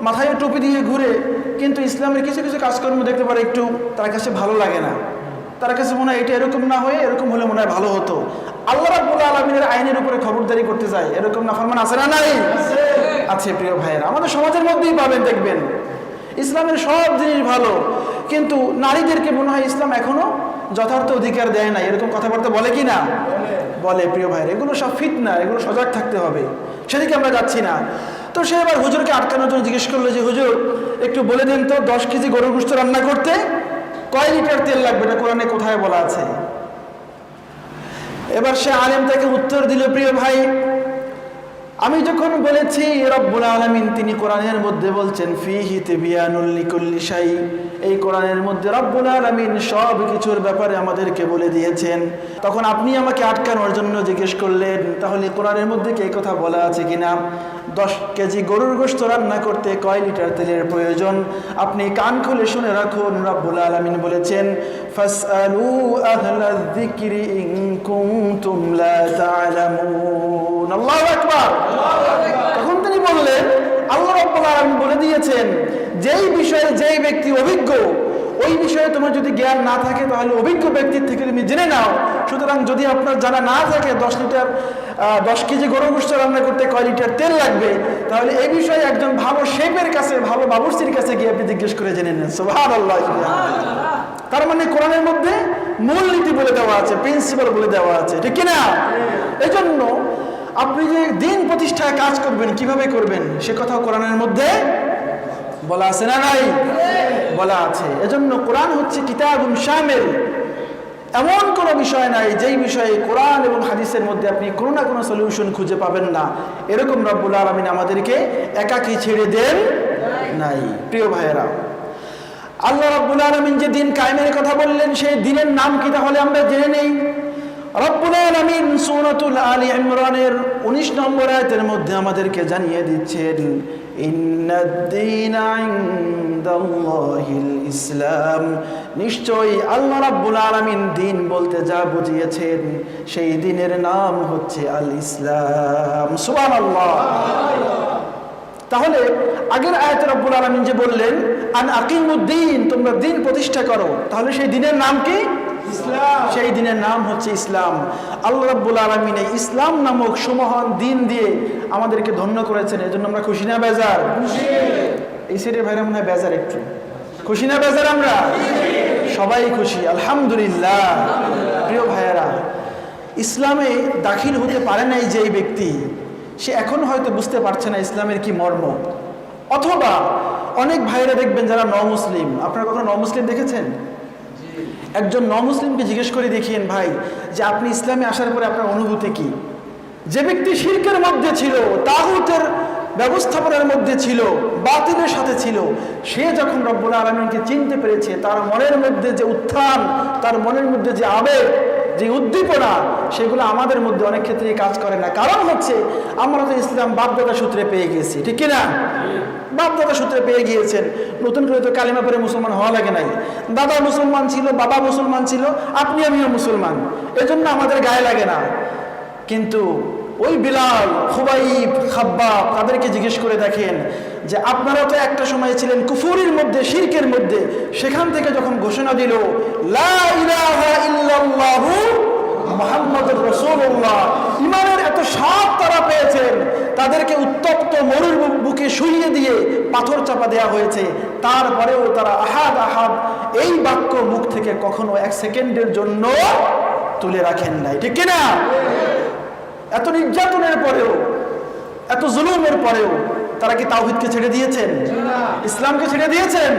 মাথায় টুপি দিয়ে ঘুরে, কিন্তু ইসলামের কিছু কিছু কাজকর্ম দেখতে পারে একটু তার কাছে ভালো লাগে না। তার কাছে মনে হয় এটা এরকম না হয়ে এরকম হলে মনে হয় ভালো হতো। আল্লাহ রাব্বুল আলামিনের আইনের উপরে খবরদারি করতে যায়, এরকম নাফরমান আছে না নাই? আছে প্রিয় ভাইয়েরা, আমাদের সমাজের মধ্যেই পাবেন। দেখবেন ইসলামের সব জিনিস ভালো, কিন্তু নারীদেরকে মনে হয় ইসলাম এখনো যথার্থ অধিকার দেয় না, এরকম কথাবার্তা বলে কি না? বলে। প্রিয় ভাইয়েরা, এগুলো সব ফিতনা, এগুলো সজাগ থাকতে হবে, সেদিকে আমরা যাচ্ছি না। তো সে এবার হুজুরকে আটকানোর জন্য জিজ্ঞেস করলো যে হুজুর একটু বলে দিন তো 10 কেজি গরুর গোশত রান্না করতে কয় লিটার তেল লাগবে, এটা কোরআনে কোথায় বলা আছে? এবার সে আলেম তাকে উত্তর দিল, প্রিয় ভাই আমি যখন বলেছি রব্বুল আলামিন তিনি কোরআনের মধ্যে বলছেন ফীহি তিবয়ানুল লিকুল্লি শাই, এই কোরআনের মধ্যে রব্বুল আলামিন সব কিছুর ব্যাপারে আমাদেরকে বলে দিয়েছেন, তখন আপনি আমাকে আটকানোর জন্য জিজ্ঞেস করলেন তাহলে কোরআনের মধ্যে কি এই কথা বলা আছে কিনা 10 কেজি গরুর গোশত রান্না করতে কয় লিটার তেলের প্রয়োজন? আপনি কান খুলে শুনে রাখুন, রব্বুল আলামিন বলেছেন ফাসআলু আহলায যিকরি ইন কুনতুম লা তা'লামুন। আল্লাহু আকবার। তখন তিনি বললেন আল্লাহ রাব্বুল আলামিন বলে দিয়েছেন যেই বিষয়ে যেই ব্যক্তি অভিজ্ঞ, ওই বিষয়ে তোমার যদি জ্ঞান না থাকে তাহলে অভিজ্ঞ ব্যক্তির থেকে তুমি জেনে নাও। সুতরাং যদি আপনার জানা না থাকে 10 কেজি গরুর গোশত রান্না করতে কয় লিটার তেল লাগবে, তাহলে এই বিষয়ে একজন ভালো শেফের কাছে, ভালো বাবুর্চির কাছে গিয়ে আপনি জিজ্ঞেস করে জেনে নেন। সুবহানাল্লাহ। তার মানে কোরআনের মধ্যে মূলনীতি বলে দেওয়া আছে, প্রিন্সিপাল বলে দেওয়া আছে, ঠিক কিনা? এই জন্য আপনি যে দিন প্রতিষ্ঠায় কাজ করবেন কিভাবে করবেন সে কথাও কোরআনের মধ্যে বলা আছে না নাই? বলা আছে। এজন্য কোরআন হচ্ছে কিতাবুন শামিল, এমন কোনো বিষয় নাই যেই বিষয়ে কোরআন এবং হাদিসের মধ্যে আপনি কোনো না কোনো সলিউশন খুঁজে পাবেন না। এরকম রব্বুল আলামিন আমাদেরকে একাকী ছেড়ে দেন নাই। প্রিয় ভাইয়েরা, আল্লাহ রাব্বুল আলামিন যে দিন কায়েমের কথা বললেন সেই দিনের নাম কি তাহলে আমরা জেনে নেই। রব্বুল আলামিন সূরাতুল আলী ইমরানের 19 নম্বর আয়াতের মধ্যে আমাদেরকে জানিয়ে দিচ্ছেন ইন্নাদ-দীনা ইনদাল্লাহিল ইসলাম, নিশ্চয়ই আল্লাহ রাব্বুল আলামিন দিন বলতে যা বুঝিয়েছেন সেই দিনের নাম হচ্ছে আল ইসলাম। সুবহানাল্লাহ। তাহলে আগের আয়াতে রব্বুল আলামিন যে বললেন আন আকিমুদ্দিন, তোমরা দিন প্রতিষ্ঠা করো, তাহলে সেই দিনের নাম কি? ইসলাম। সেই দিনের নাম হচ্ছে ইসলাম। আল্লাহ রাব্বুল আলামিন এই ইসলাম নামক সুমহান দিন দিয়ে আমাদেরকে ধন্য করেছেন। এজন্য আমরা খুশি না বেজার? খুশি। এই সেটের ভাইরা মনে হয় বেজার একটু। খুশি না বেজার? আমরা সবাই খুশি, আলহামদুলিল্লাহ। প্রিয় ভাইয়েরা, ইসলামে দাখিল হতে পারে নাই যেই ব্যক্তি, সে এখন হয়তো বুঝতে পারছে না ইসলামের কি মর্ম। অথবা অনেক ভাইরা দেখবেন যারা ন-মুসলিম, আপনারা কখনো ন-মুসলিম দেখেছেন? একজন ন-মুসলিমকে জিজ্ঞেস করে দেখিয়েন ভাই যে আপনি ইসলামে আসার পরে আপনার অনুভূতি কি? যে ব্যক্তি শিরকের মধ্যে ছিল, তাগুতের ব্যবস্থাপনার মধ্যে ছিল, বাতিলের সাথে ছিল, সে যখন রব্বুল আলামিনকে চিনতে পেরেছে, তার মনের মধ্যে যে উত্থান, তার মনের মধ্যে যে আবেগ, যে উদ্দীপনা, সেগুলো আমাদের মধ্যে অনেক ক্ষেত্রেই কাজ করে না। কারণ হচ্ছে আমরা তো ইসলাম বাপদাদা সূত্রে পেয়ে গেছি, ঠিক কিনা? বাপদাদা সূত্রে পেয়ে গিয়েছেন, নতুন করে তো কালিমা পড়ে মুসলমান হওয়া লাগে নাই। দাদা মুসলমান ছিল, বাবা মুসলমান ছিল, আপনি আমিও মুসলমান, এজন্য আমাদের গায়ে লাগে না। কিন্তু ওই বিলাল, খুবাইব, খাব্বাব তাদেরকে জিজ্ঞেস করে দেখেন যে আপনারা তো একটা সময় ছিলেন কুফুরির মধ্যে, শিরকের মধ্যে, সেখান থেকে যখন ঘোষণা দিল লা ইলাহা ইল্লাল্লাহু মুহাম্মাদুর রাসূলুল্লাহ, ঈমানের এত স্বাদ তারা পেয়েছেন, তাদেরকে উত্তপ্ত মরুর বুকে শুইয়ে দিয়ে পাথর চাপা দেওয়া হয়েছে, তারপরেও তারা আহাদ আহাদ এই বাক্য মুখ থেকে কখনো এক সেকেন্ডের জন্য তুলে রাখেন নাই, ঠিক কিনা? এত নির্যাতনের পরেও, এত জুলুমের পরেও তারা কি তাওহীদকে ছেড়ে দিয়েছেন? ইসলামকে ছেড়ে দিয়েছেন?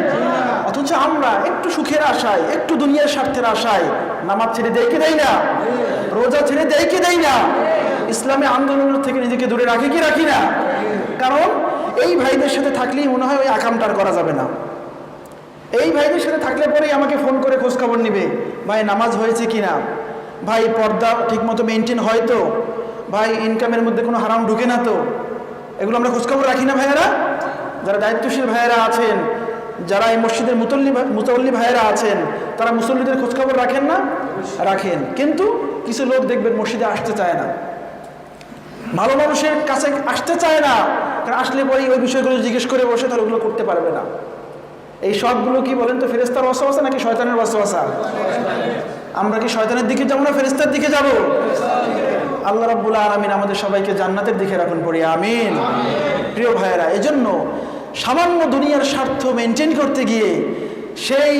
অথচ আমরা একটু সুখের আশায়, একটু দুনিয়ার স্বার্থের আশায় নামাজ ছেড়ে দেই কি দেই না? রোজা ছেড়ে দেই কি দেই না? ইসলামী আন্দোলনের থেকে নিজেকে দূরে রাখি কি রাখি না? কারণ এই ভাইদের সাথে থাকলেই মনে হয় ওই আকামটার করা যাবে না। এই ভাইদের সাথে থাকলে পরেই আমাকে ফোন করে খোঁজ খবর নিবে, ভাই নামাজ হয়েছে কিনা, ভাই পর্দা ঠিকমতো মেনটেন হয় তো, ভাই ইনকামের মধ্যে কোনো হারাম ঢুকে না তো। এগুলো আমরা খোঁজখবর রাখি না ভাইয়েরা? যারা দায়িত্বশীল ভাইয়েরা আছেন, যারা এই মসজিদের মুতল্লি ভাইয়েরা আছেন, তারা মুসল্লিদের খোঁজখবর রাখেন না? রাখেন। কিন্তু কিছু লোক দেখবেন মসজিদে আসতে চায় না, ভালো মানুষের কাছে আসতে চায় না, কারণ আসলে পরেই ওই বিষয়গুলো জিজ্ঞেস করে বসে, তাহলে ওগুলো করতে পারবে না। এই সবগুলো কি বলেন তো ফেরেশতার ওয়াসওয়াসা নাকি শয়তানের ওয়াসওয়াসা? আমরা কি শয়তানের দিকে যাবো না ফেরেশতার দিকে যাব? আল্লাহ রাব্বুল আলামিন আমাদের সবাইকে জান্নাতের দিকে রাখুন, পড়ি আমিন। প্রিয় ভাইয়েরা, এজন্য সামান্য দুনিয়ার স্বার্থ মেনটেন করতে গিয়ে সেই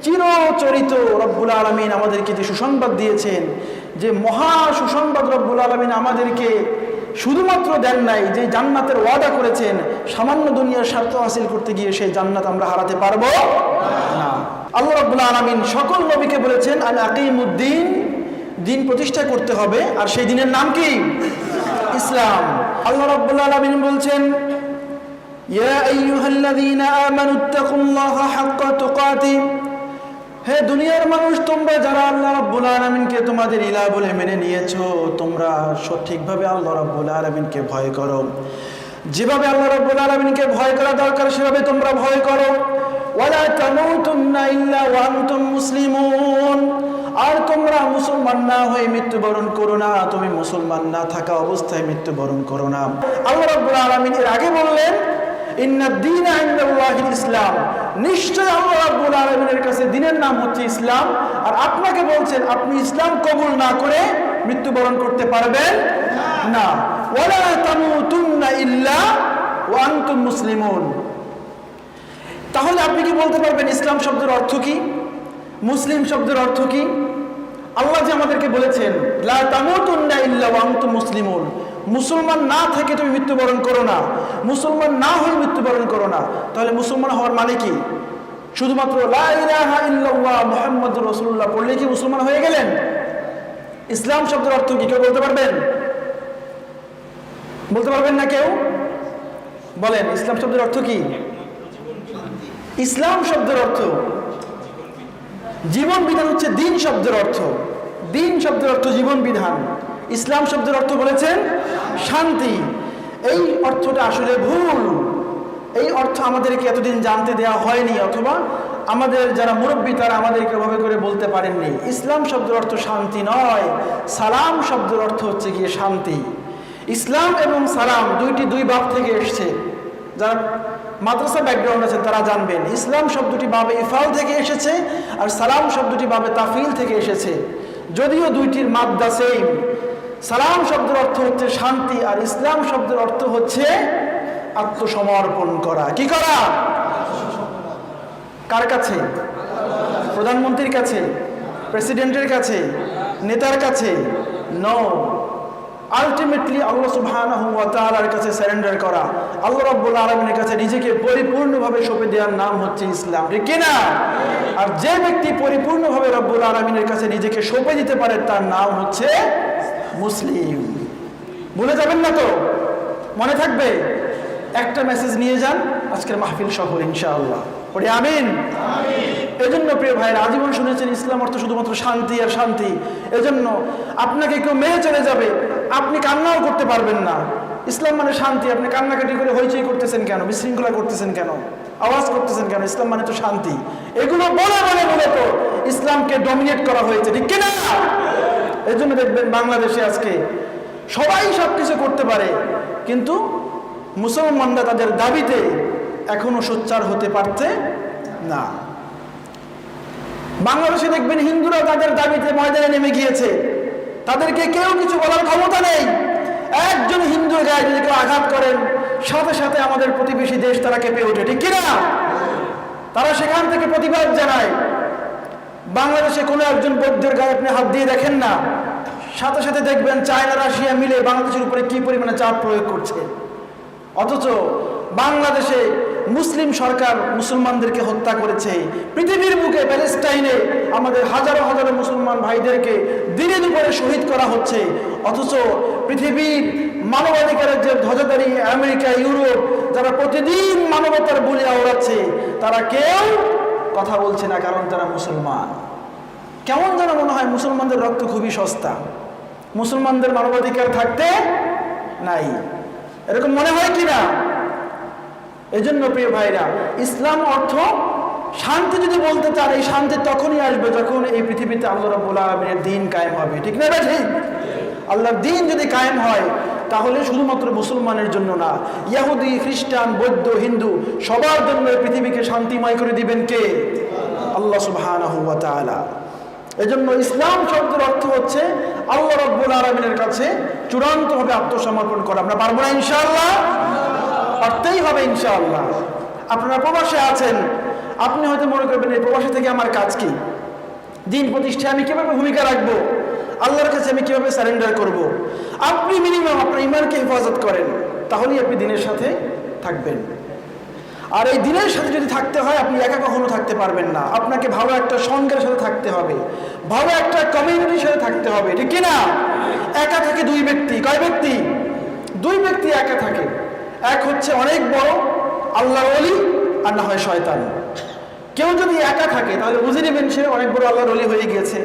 চিরচরিত রব্বুল আলামিন আমাদেরকে যে সুসংবাদ দিয়েছেন, যে মহা সুসংবাদ রব্বুল আলামিন আমাদেরকে শুধুমাত্র দেন নাই, যে জান্নাতের ওয়াদা করেছেন, সামান্য দুনিয়ার স্বার্থ হাসিল করতে গিয়ে সেই জান্নাত আমরা হারাতে পারবো না। আল্লাহ রাব্বুল আলামিন সকল নবীকে বলেছেন আন আকিমুদ্দিন, দিন প্রতিষ্ঠা করতে হবে, আর সেই দিনের নাম কি? ইসলাম। আল্লাহ রাব্বুল আলামিন বলছেন ইয়া আইয়ুহাল্লাযীনা আমানুত্তাকুল্লাহা হাক্কা তুকাতিহ, হে দুনিয়ার মানুষ, তোমরা যারা আল্লাহ রাব্বুল আলামিনকে তোমাদের ইলাহ বলে মেনে নিয়েছো, তোমরা সঠিকভাবে আল্লাহ রাব্বুল আলামিনকে ভয় করো। যেভাবে আল্লাহ রাব্বুল আলামিনকে ভয় করা দরকার সেভাবে তোমরা ভয় করো। ওয়ালা তামুতুন্না ইল্লা ওয়া আনতুম মুসলিমুন, আর তোমরা মুসলমান না হয়ে মৃত্যুবরণ করো না, তুমি মুসলমান না থাকা অবস্থায় মৃত্যুবরণ করো না। আল্লাহ রাব্বুল আলামিন এর আগে বললেন ইন্নাদ দীনা ইনদাল্লাহিল ইসলাম, নিশ্চয় আল্লাহ রাব্বুল আলামিনের কাছে দ্বীনের নাম হচ্ছে ইসলাম। আর আপনাকে বলছেন আপনি ইসলাম কবুল না করে মৃত্যুবরণ করতে পারবেন না। ওয়ালা তামুতুন্না ইল্লা ওয়া আনতুম মুসলিমুন। তাহলে আপনি কি বলতে পারবেন ইসলাম শব্দের অর্থ কি, মুসলিম শব্দের অর্থ কি? আল্লাহ যে আমাদেরকে বলেছেন লা তামুতুন্না ইল্লা ওয়া আনতুম মুসলিমুন, মুসলমান না থেকে তুমি মৃত্যুবরণ করো না, মুসলমান না হয়ে মৃত্যুবরণ করো না। তাহলে মুসলমান হওয়ার মানে কি? শুধুমাত্র লা ইলাহা ইল্লাল্লাহ মুহাম্মাদুর রাসূলুল্লাহ পড়লে কি মুসলমান হয়ে গেলেন? ইসলাম শব্দের অর্থ কি কেউ বলতে পারবেন? বলতে পারবেন না কেউ? বলেন ইসলাম শব্দের অর্থ কি? ইসলাম শব্দের অর্থ জীবন বিধান হচ্ছে দিন শব্দের অর্থ। দিন শব্দের অর্থ জীবন বিধান। ইসলাম শব্দের অর্থ বলেছেন শান্তি। এই অর্থটা আসলে ভুল। এই অর্থ আমাদেরকে এতদিন জানতে দেওয়া হয়নি, অথবা আমাদের যারা মুরব্বী তারা আমাদেরকে এভাবে করে বলতে পারেননি। ইসলাম শব্দের অর্থ শান্তি নয়, সালাম শব্দের অর্থ হচ্ছে গিয়ে শান্তি। ইসলাম এবং সালাম দুই বাব থেকে এসছে। যারা মাদ্রাসা ব্যাকগ্রাউন্ড আছে তারা জানবেন ইসলাম শব্দটি বাবে ইফাল থেকে এসেছে, আর সালাম শব্দটি বাবে তাফিল থেকে এসেছে। যদিও দুইটির মাদ্দা সেম। সালাম শব্দের অর্থ হচ্ছে শান্তি, আর ইসলাম শব্দের অর্থ হচ্ছে আত্মসমর্পণ করা। কি করা? কার কাছে? প্রধানমন্ত্রীর কাছে, প্রেসিডেন্টের কাছে, নেতার কাছে? নো, আলটিমেটলি আল্লাহ সুবহানাহু ওয়া তাআলার কাছে সারেন্ডার করা, আল্লাহ রাব্বুল আলামিনের কাছে নিজেকে পরিপূর্ণভাবে সঁপে দেওয়ার নাম হচ্ছে ইসলাম, ঠিক কি না? আর যে ব্যক্তি পরিপূর্ণভাবে রব্বুল আলামিনের কাছে নিজেকে সঁপে দিতে পারে তার নাম হচ্ছে মুসলিম। ভুলে যাবেন না তো, মনে থাকবে। একটা মেসেজ নিয়ে যান আজকের মাহফিল সফল ইনশাআল্লাহ, পড়ি আমিন। এজন্য প্রিয় ভাইরা, আজীবন শুনেছেন ইসলাম অর্থ শুধুমাত্র শান্তি আর শান্তি। এজন্য আপনাকে কেউ মেরে চলে যাবে, আপনি কান্নাও করতে পারবেন না। ইসলাম মানে শান্তি, আপনি কান্নাকাটি করে হইচই করতেছেন কেন, বিশৃঙ্খলা করতেছেন কেন, আওয়াজ করতেছেন কেন? ইসলাম মানে তো শান্তি। এগুলো বলে বলে মূলত ইসলামকে ডমিনেট করা হয়েছে, ঠিক কিনা? এই জন্য দেখবেন বাংলাদেশে আজকে সবাই সব কিছু করতে পারে, কিন্তু মুসলমানরা তাদের দাবিতে এখনো সোচ্চার হতে পারছে না। বাংলাদেশে দেখবেন হিন্দুরা তাদের দাবিতে ময়দানে নেমে গিয়েছে, তাদেরকে কেউ কিছু বলার ক্ষমতা নেই। একজন হিন্দুর গায়ে যদি কেউ আঘাত করেন, সাথে সাথে আমাদের প্রতিবেশী দেশ তারা কেঁপে ওঠে, ঠিক কিনা? তারা সেখান থেকে প্রতিবাদ জানায়। বাংলাদেশে কোনো একজন বৌদ্ধের গায়ে আপনি হাত দিয়ে দেখেন না, সাথে সাথে দেখবেন চায়না রাশিয়া মিলে বাংলাদেশের উপরে কি পরিমাণে চাপ প্রয়োগ করছে। অথচ বাংলাদেশে মুসলিম সরকার মুসলমানদেরকে হত্যা করেছে। পৃথিবীর বুকে প্যালেস্টাইনে আমাদের হাজারো হাজারো মুসলমান ভাইদেরকে দিনে দুপুরে শহীদ করা হচ্ছে। অথচ পৃথিবীর মানবাধিকারের যে ধ্বজাধারী আমেরিকা, ইউরোপ, যারা প্রতিদিন মানবতার বুলি আওড়াচ্ছে, তারা কেউ কথা বলছে না, কারণ তারা মুসলমান। কেমন যেন মনে হয় মুসলমানদের রক্ত খুবই সস্তা, মুসলমানদের মানবাধিকার থাকতে নাই, এরকম মনে হয় কি না? এজন্য প্রিয় ভাইরা, ইসলাম অর্থ শান্তি যদি বলতে চান, এই শান্তি তখনই আসবে যখন এই পৃথিবীতে আল্লাহ রাব্বুল আলামিনের দ্বীন কায়েম হবে, ঠিক না? ঠিক। আল্লাহর দ্বীন যদি কায়েম হয়, তাহলে শুধুমাত্র মুসলমানের জন্য না, ইহুদি, খ্রিস্টান, বৌদ্ধ, হিন্দু সবার জন্য পৃথিবীকে শান্তিময় করে দিবেন কে? আল্লাহ সুবহানাহু ওয়া তাআলা। এজন্য ইসলাম শব্দের অর্থ হচ্ছে আল্লাহ রাব্বুল আলামিনের কাছে চূড়ান্তভাবে আত্মসমর্পণ করা। আমরা পারবো না ইনশাআল্লাহ? পারতেই হবে ইনশাআল্লাহ। আপনারা প্রবাসে আছেন, আপনি হয়তো মনে করবেন এই প্রবাসে থেকে আমার কাজ কি, দিন প্রতিষ্ঠায় আমি কিভাবে ভূমিকা রাখবো, আল্লাহর কাছে আমি কিভাবে সারেন্ডার করব। আপনি মিনিমাম আপনার ঈমানকে হেফাজত করেন, তাহলেই আপনি দিনের সাথে থাকবেন। আর এই দিনের সাথে যদি থাকতে হয়, আপনি একা কখনো থাকতে পারবেন না। আপনাকে ভালো একটা সঙ্গের সাথে থাকতে হবে, ভালো একটা কমিউনিটির সাথে থাকতে হবে, ঠিক কিনা? একা থাকে দুই ব্যক্তি। কয় ব্যক্তি? দুই ব্যক্তি একা থাকে। এক হচ্ছে অনেক বড় আল্লাহর ওলি, আর না হয় শয়তান। কেউ যদি একা থাকে তাহলে বুঝে নেবেন সে অনেক বড় আল্লাহর ওলি হয়ে গেছে,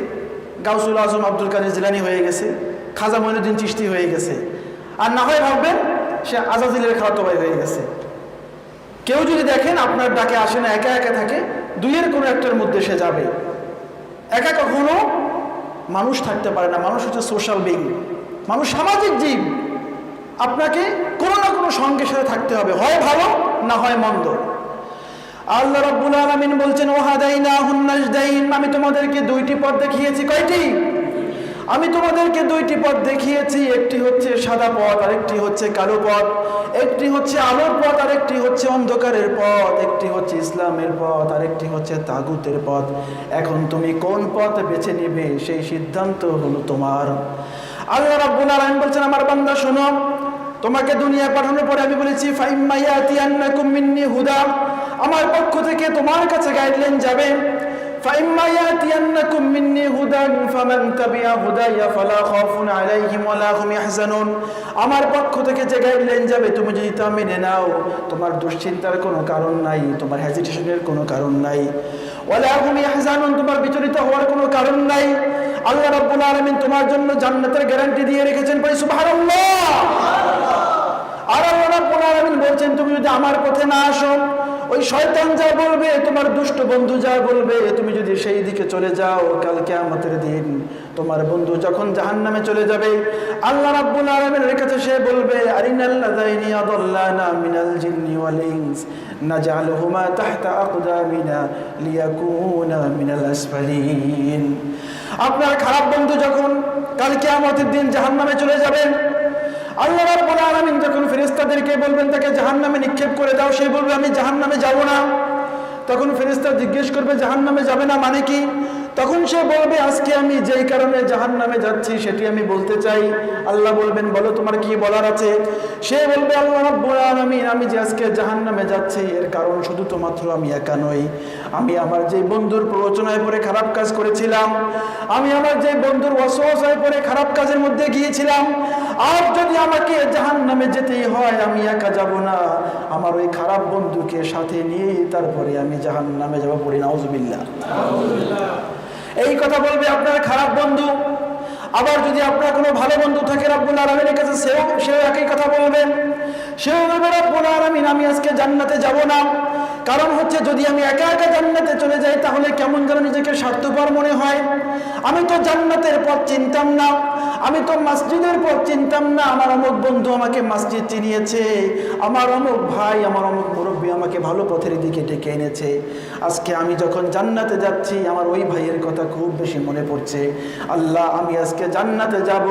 গাউসুল আজম আব্দুল কাদের জিলানী হয়ে গেছে, খাজা মঈনুদ্দিন চিশতি হয়ে গেছে। আর না হয় ভাববেন সে আজাজিলের খালাতো ভাই হয়ে গেছে। কেউ যদি দেখেন আপনার ডাকে আসে না, একা একা থাকে, দুইয়ের কোনো একটার মধ্যে সে যাবে। একা কখনো মানুষ থাকতে পারে না। মানুষ হচ্ছে সোশ্যাল বিং, মানুষ সামাজিক জীব। আপনাকে কোনো না কোনো সঙ্গের সাথে থাকতে হবে, হয় ভালো না হয় মন্দ। আল্লাহ রাব্বুল আলামিন বলছেন, ওয়াহাদাইনাহুন নাজদাইন, আমি তোমাদেরকে দুইটি পথ দেখিয়েছি। কয়টি? আমি তোমাদেরকে দুইটি পথ দেখিয়েছি। একটি হচ্ছে সাদা পথ, আরেকটি হচ্ছে কালো পথ। একটি হচ্ছে আলোর পথ, আরেকটি হচ্ছে অন্ধকারের পথ। একটি হচ্ছে ইসলামের পথ, আরেকটি হচ্ছে তাগুতের পথ। এখন তুমি কোন পথ বেছে নিবে, সেই সিদ্ধান্ত হলো তোমার। আল্লাহ রাব্বুল আলামিন বলছেন, আমার বান্দা শোনো, তোমাকে দুনিয়া পাঠানোর পরে আমি বলেছি, ফাইম্মা ইয়াতিয়ান্নাকুম মিন্নি হুদা, আমার পক্ষ থেকে তোমার কাছে গাইডলাইন যাবে। ফাইম্মা ইয়াতিয়ান্নাকুম মিন্নি হুদান ফামান তাবিআ হুদায়া ফালা খাউফুন আলাইহিম ওয়ালা হুম ইয়াহজানুন, আমার পক্ষ থেকে যে গাইডলাইন যাবে তুমি যদি তা মেনে নাও, তোমার দুশ্চিন্তার কোনো কারণ নাই, তোমার হেজিটেশনের কোনো কারণ নাই। ওয়ালা হুম ইয়াহজানুন, তোমার বিচলিত হওয়ার কোনো কারণ নাই। আল্লাহ রাব্বুল আলামিন তোমার জন্য জান্নাতের গ্যারান্টি দিয়ে রেখেছেন। বলি সুবহানাল্লাহ। আর আল্লাহ রাব্বুল আলামিন বলছেন, তুমি যদি আমার পথে না আসো, ওই শয়তান যা বলবে, তোমার দুষ্ট বন্ধু যা বলবে, তুমি যদি সেই দিকে চলে যাও, কাল কিয়ামতের দিন তোমার বন্ধু যখন জাহান্নামে চলে যাবে, আল্লাহ রাব্বুল আলামিনের কাছে সে বলবে, আরিনাল্লাযাইনি আদাল্লানা মিনাল জিন্নি ওয়াল ইনস নাজআলুহুমা তাহতা আকদামিনা লিয়াকুনা মিনাল আসফালিন। আপনার খারাপ বন্ধু যখন কাল কিয়ামতের দিন জাহান্নামে চলে যাবেন, আল্লাহ রাব্বুল আলামিন যখন ফেরেশতাদেরকে বলবেন তাকে জাহান্নামে নিক্ষেপ করে দাও, সে বলবে আমি জাহান্নামে যাব না। তখন ফেরেশতা জিজ্ঞেস করবে জাহান্নামে যাবে না মানে কি? তখন সে বলবে আজকে আমি যেই কারণে জাহান্নামে যাচ্ছি সেটি আমি বলতে চাই। আল্লাহ বলবেন বলো তোমার কি বলার আছে? সে বলবে আল্লাহ রাব্বুল আলামিন, আমি যে আজকে জাহান্নামে যাচ্ছি এর কারণ শুধু তো মাত্র আমি একা নই। আমি আমার যে বন্ধুর প্ররোচনায় পড়ে খারাপ কাজ করেছিলাম, আমি আমার যে বন্ধুর ওয়াসওয়াসায় পড়ে খারাপ কাজের মধ্যে গিয়েছিলাম, আর যদি আমাকে জাহান্নামে যেতেই হয় আমি একা যাব না, আমার ওই খারাপ বন্ধুকে সাথে নিয়ে তারপরে আমি জাহান্নামে যাব। পড়ি নাউজুবিল্লাহ। এই কথা বলবে আপনার খারাপ বন্ধু। আবার যদি আপনার কোনো ভালো বন্ধু থাকে রাব্বুল আলামিনের কাছে, সেও একই কথা বলবেন। সেও বলবে রাব্বুল আলামিন, আমি আজকে জান্নাতে যাব না, কারণ হচ্ছে যদি আমি একা একা জান্নাতে চলে যাই তাহলে কেমন যেন নিজেকে স্বার্থপর মনে হয়। আমি তো জান্নাতের পথ চিনতাম না, আমি তো মসজিদের পথ চিনতাম না। আমার অমুক বন্ধু আমাকে মসজিদ চিনিয়েছে, আমার অমুক ভাই, আমার অমুক মুরব্বী আমাকে ভালো পথের দিকে ডেকে এনেছে। আজকে আমি যখন জান্নাতে যাচ্ছি আমার ওই ভাইয়ের কথা খুব বেশি মনে পড়ছে। আল্লাহ, আমি আজকে জান্নাতে যাব,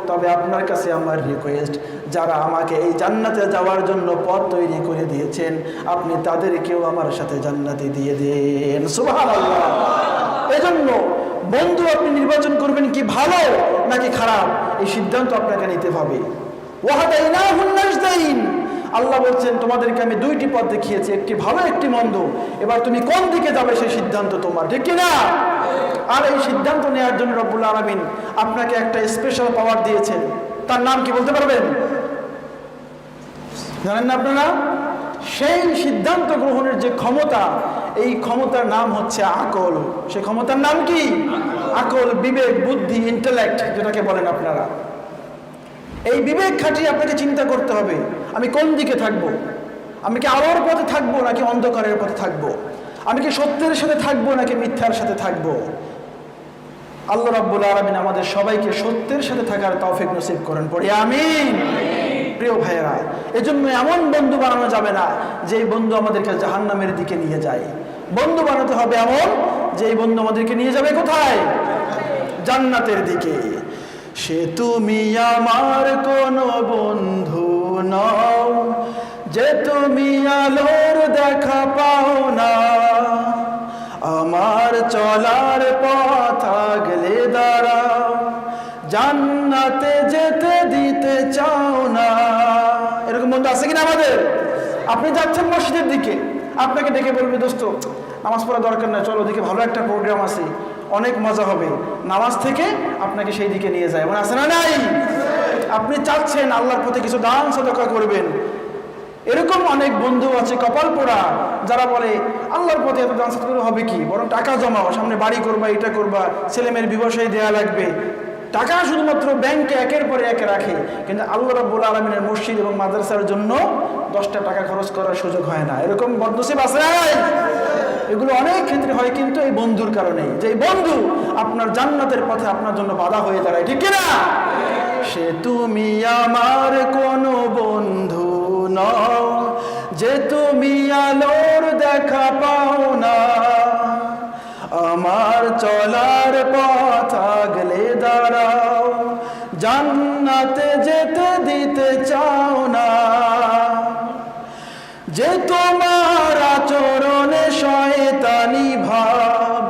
তবে আপনার কাছে আমার রিকোয়েস্ট, যারা আমাকে এই জান্নাতে যাওয়ার জন্য পথ তৈরি করে দিয়েছেন আপনি তাদেরকেও আমার সাথে জান্নাতে দিয়ে দেন। সুবহানাল্লাহ। এজন্য বন্ধু আপনি নির্বাচন করবেন কি ভালো নাকি খারাপ, এই সিদ্ধান্ত আপনাকে নিতে হবে। ওয়াহাদাইনাহুন নাজদাইন, আল্লাহ বলছেন তোমাদেরকে আমি দুইটি পথ দেখিয়েছি, একটি ভালো একটি মন্দ, এবার তুমি কোন দিকে যাবে সেই সিদ্ধান্ত তোমার, ঠিক কিনা? আর এই সিদ্ধান্ত নেওয়ার জন্য রব্বুল আলামিন আপনাকে একটা স্পেশাল পাওয়ার দিয়েছেন। তার নাম কি বলতে পারবেন? জানেন না আপনারা? সেই সিদ্ধান্ত গ্রহণের যে ক্ষমতা, এই ক্ষমতার নাম হচ্ছে আকল। সেই ক্ষমতার নাম কি? আকল, বিবেক, বুদ্ধি, ইন্টেলেক্ট যেটাকে বলেন আপনারা। এই বিবেক খাটিয়ে আপনাকে চিন্তা করতে হবে আমি কোন দিকে থাকবো। আমি কি আলোর পথে থাকবো নাকি অন্ধকারের পথে থাকবো? আমি কি সত্যের সাথে থাকবো নাকি মিথ্যার সাথে থাকবো? আল্লাহ রাব্বুল আলামিন আমাদের সবাইকে সত্যের সাথে থাকার তৌফিক নসিব করেন, পড়ি আমিন। প্রিয় ভাইয়েরা, এজন্য এমন বন্ধু বানানো যাবে না যে বন্ধু আমাদেরকে জাহান্নামের দিকে নিয়ে যায়। বন্ধু বানাতে হবে এমন যে এই বন্ধু আমাদেরকে নিয়ে যাবে কোথায়? জান্নাতের দিকে। সে তুমি আমার কোনো বন্ধু নও যে তুমি আলোর দেখা পাও না, আমার চলার পথ আগলে দাঁড়াও, জান্নাতে যেতে দিতে চাও না। এরকম বন্ধু আছে কিনা আমাদের? আপনি যাচ্ছেন মসজিদের দিকে, আপনাকে ডেকে বলবে দোস্ত নামাজ পড়া দরকার না, চলো ওদিকে ভালো একটা প্রোগ্রাম আছে, অনেক মজা হবে। নামাজ থেকে আপনাকে সেই দিকে নিয়ে যায়, মানে আছে না নাই? আপনি চাচ্ছেন আল্লাহর পথে কিছু দান সদকা করবেন, এরকম অনেক বন্ধু আছে কপাল পোড়া যারা বলে আল্লাহর পথে এত দান সদকা হবে কি, বরং টাকা জমাও, সামনে বাড়ি করবা, এটা করবা, ছেলেমেয়ের বিবাহে দেয়া লাগবে। টাকা শুধুমাত্র ব্যাংকে একের পরে এক রাখে, কিন্তু আল্লাহ রাব্বুল আলামিনের মসজিদ এবং মাদ্রাসার জন্য 10টা টাকা খরচ করার সুযোগ হয় না। এরকম বদনসিব আছে। এগুলো অনেক ক্ষেত্রে হয় কিন্তু এই বন্ধুর কারণে, যে বন্ধু আপনার জান্নাতের পথে আপনার জন্য বাধা হয়ে দাঁড়ায়, ঠিক কিনা? সে তুমি আমার কোনো বন্ধু নও যে তুমি আলোর দেখা পাও না, আমার চলার পথ আগলে দাঁড়াও, জান্নাতে যেতে দিতে চাও না। যে তোমার আচরণে শয়তানি ভাব,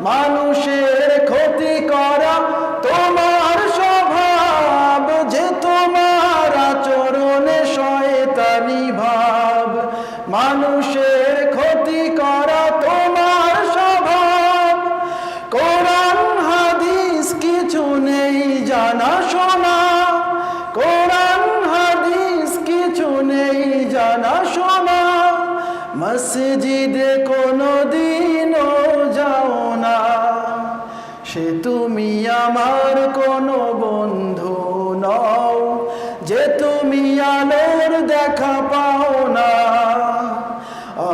মানুষের ক্ষতি করা তোমার স্বভাব, যে তোমার আচরণে শয়তানি ভাব, মানুষের ক্ষতি করা তোমার স্বভাব, কোরআন হাদিস কিছু নেই জানা শোনা, কোরআন হাদিস কিছু নেই জানা শোনা, মসজিদে কোনো দিনও যাও না। সে তুমি আমার কোনো বন্ধু নও যে তুমি আলোর দেখা পাও না,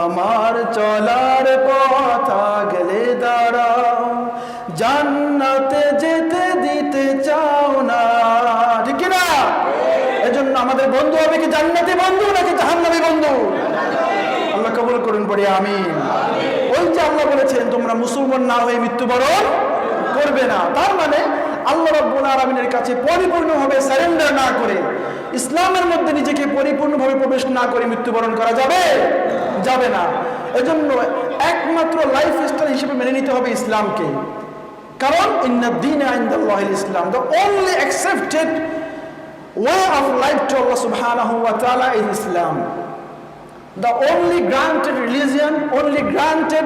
আমার চলার পথ আগলে দাঁড়াও, জান্নাতে যেতে দিতে চাও না, ঠিক কিনা? এজন্য আমাদের বন্ধু হবে কি জান্নাতি বন্ধু নাকি জাহান্নামী বন্ধু? আল্লাহ কবুল করুন, পড়ি আমিন। ওই যে আল্লাহ বলেছেন তোমরা মুসলমান না হয়ে মৃত্যুবরণ করবে না, তার মানে আল্লাহ রাব্বুল আলামিনের কাছে পরিপূর্ণভাবে সারেন্ডার না করে, ইসলামের মধ্যে নিজেকে পরিপূর্ণভাবে প্রবেশ না করে মৃত্যুবরণ করা যাবে যাবে না। এজন্য একমাত্র লাইফ স্টাইল হিসেবে মেনে নিতে হবে ইসলামকে, কারণ ইন্নাদ দীনা ইনদাল্লাহিল ইসলাম, the only accepted way of life to Allah subhanahu wa ta'ala is Islam. The only granted religion, only granted